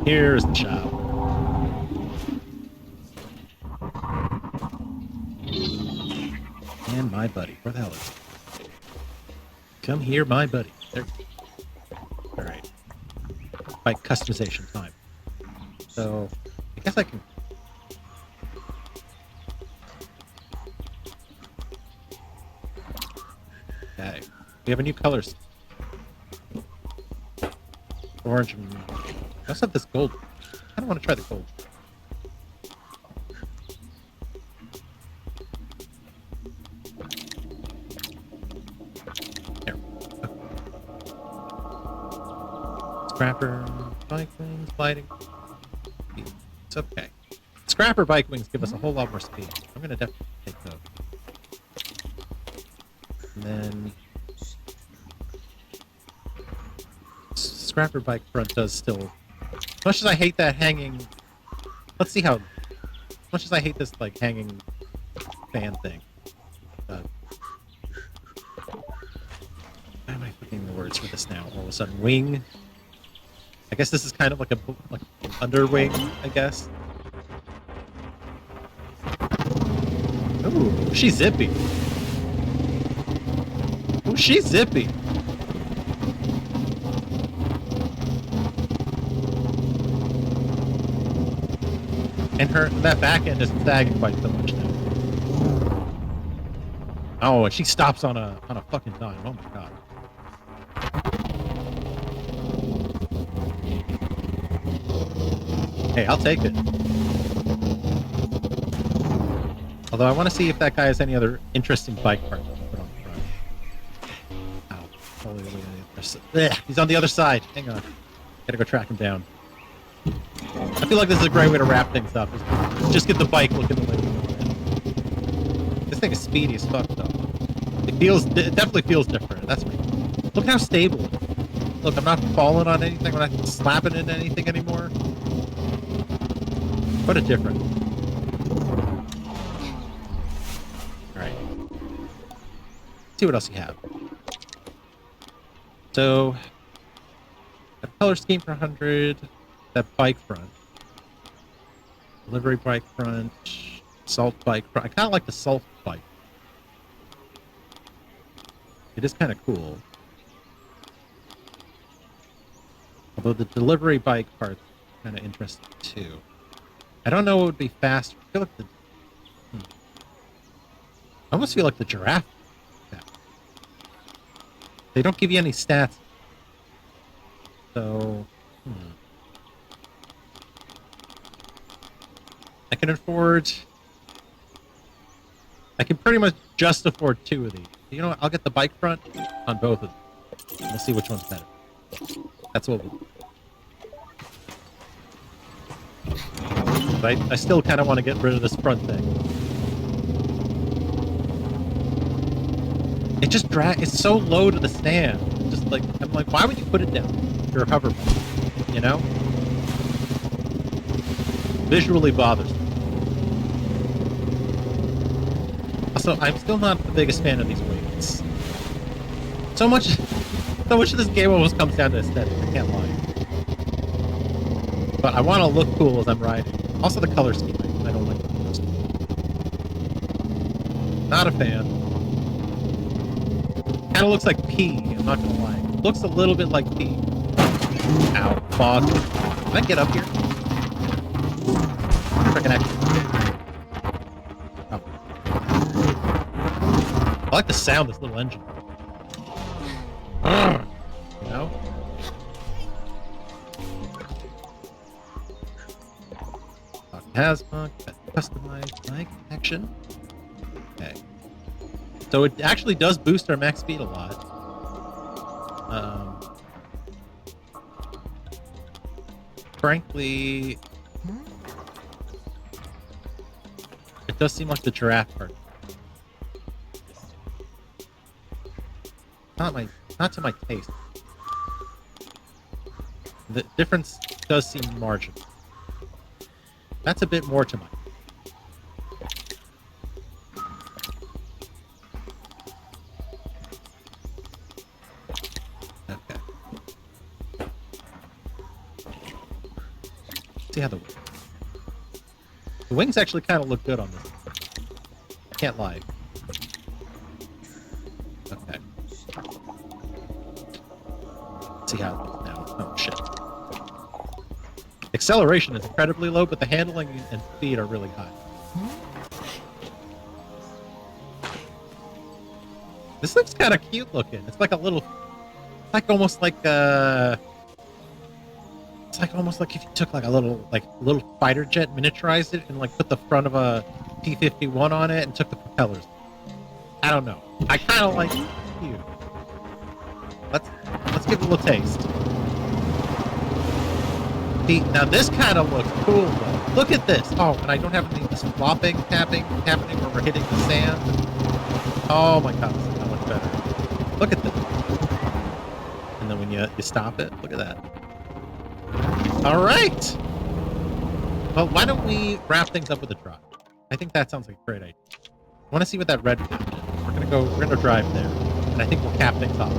Here's the shop. And my buddy. Where the hell is he? Come here, my buddy. There. Alright. bike customization time. So I guess I can. Okay, we have a new color. Orange and I also have this gold. I don't want to try the gold. There. Scrapper, bike wings, gliding. It's okay. Scrapper bike wings give us a whole lot more speed. I'm gonna definitely take those. And then Scrapper bike front does still. As much as I hate that hanging. Let's see how. As much as I hate this like hanging fan thing. Why am I forgetting the words for this now? All of a sudden, wing. I guess this is kind of like an underwing, I guess. Ooh, she's zippy. Ooh, she's zippy. And that back end isn't sagging quite so much now. Oh, and she stops on a fucking dime. Oh my god. Hey, I'll take it. Although I want to see if that guy has any other interesting bike parts to put on the front. Ow. Totally the other side. Ugh, he's on the other side. Hang on. Gotta go track him down. I feel like this is a great way to wrap things up. Just get the bike looking the way we want it. This thing is speedy as fuck, though. It definitely feels different. That's me. Look how stable it is. Look, I'm not falling on anything. I'm not slapping into anything anymore. What a difference. Alright. See what else you have. So, a color scheme for 100. That bike front. Delivery bike front. Salt bike front. I kind of like the salt bike. It is kind of cool. Although the delivery bike part's kind of interesting too. I don't know what would be faster. I feel like the... I almost feel like the giraffe. Yeah. They don't give you any stats. So... I can afford... I can pretty much just afford 2 of these. You know what? I'll get the bike front on both of them. We'll see which one's better. That's what we'll do. But I still kind of want to get rid of this front thing. It just it's so low to the stand. Just like, I'm like, why would you put it down? You're a hoverboard, you know? Visually bothers me. Also, I'm still not the biggest fan of these wings. So much of this game almost comes down to aesthetics, I can't lie. But I want to look cool as I'm riding. Also the color scheme, I don't like the color scheme. Not a fan. Kind of looks like pee, I'm not gonna lie. Looks a little bit like pee. Ow, fuck. Can I get up here? I wonder if I can actually... Oh. I like the sound of this little engine. You know? Hazma, customized mic action. Okay. So it actually does boost our max speed a lot. Frankly, it does seem like the giraffe part. Not to my taste. The difference does seem marginal. That's a bit more to my. Okay. See how the wings actually kind of look good on this. I can't lie. Okay. Let's see how it looks now. Oh shit. Acceleration is incredibly low, but the handling and speed are really high. This looks kind of cute looking. It's like a little, it's like almost like it's like almost like if you took like a little fighter jet, miniaturized it, and like put the front of a T-51 on it and took the propellers. I don't know. I kind of like it. Cute. Let's give it a little taste. See, now this kind of looks cool though. Look at this. Oh, and I don't have any of this flopping, tapping happening where we're hitting the sand. Oh my god, this is so much better. Look at this. And then when you stop it, look at that. All right. Well, why don't we wrap things up with a drive? I think that sounds like a great idea. I want to see what that red patch is. We're gonna drive there, and I think we'll cap things off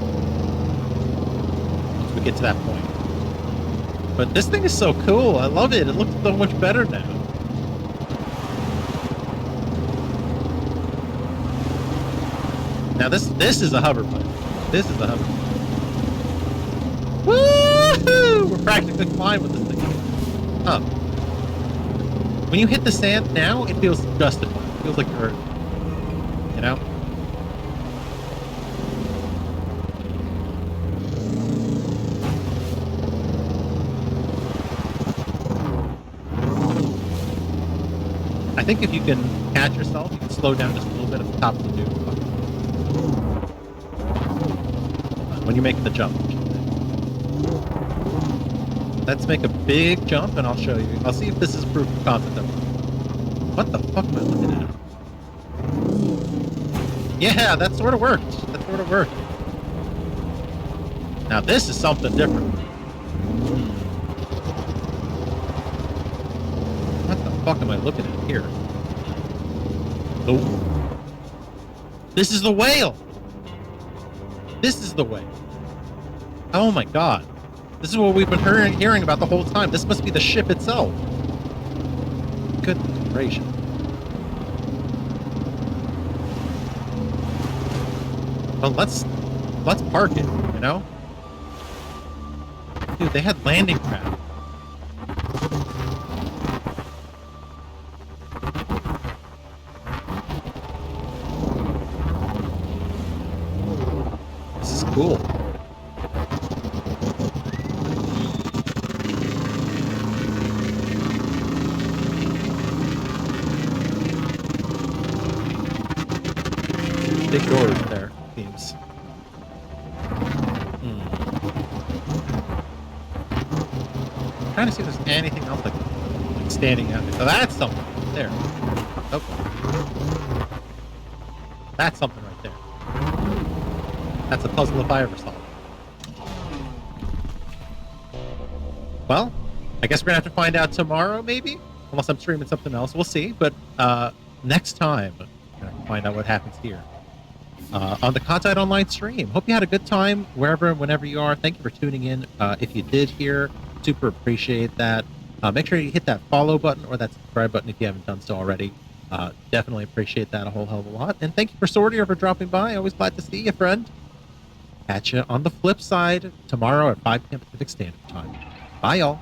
once we get to that point. But this thing is so cool. I love it. It looks so much better now. Now this is a hoverboard. This is a hoverboard. Woohoo! We're practically flying with this thing. Huh. When you hit the sand now, it feels justified. It feels like you're, you know? I think if you can catch yourself, you can slow down just a little bit at the top of the dune. When you're making the jump. Let's make a big jump and I'll show you. I'll see if this is proof of concept. What the fuck am I looking at? Yeah, that sort of worked. That sort of worked. Now this is something different. What the fuck am I looking at here? Oh. This is the whale! This is the whale. Oh my god. This is what we've been hearing about the whole time. This must be the ship itself. Goodness gracious. Well, let's park it, you know? Dude, they had landing craft. This is cool. Big doors there, seems. Trying to see if there's anything else like standing out there. So that's something right there. Oh. That's something right there. That's a puzzle if I ever saw it. Well, I guess we're gonna have to find out tomorrow, maybe? Unless I'm streaming something else. We'll see. But next time, we're gonna find out what happens here. On the Kahtide Online stream. Hope you had a good time wherever and whenever you are. Thank you for tuning in. If you did here, super appreciate that. Make sure you hit that follow button or that subscribe button if you haven't done so already. Definitely appreciate that a whole hell of a lot. And thank you for Sortier for dropping by. Always glad to see you, friend. Catch you on the flip side tomorrow at 5 p.m. Pacific Standard Time. Bye, y'all.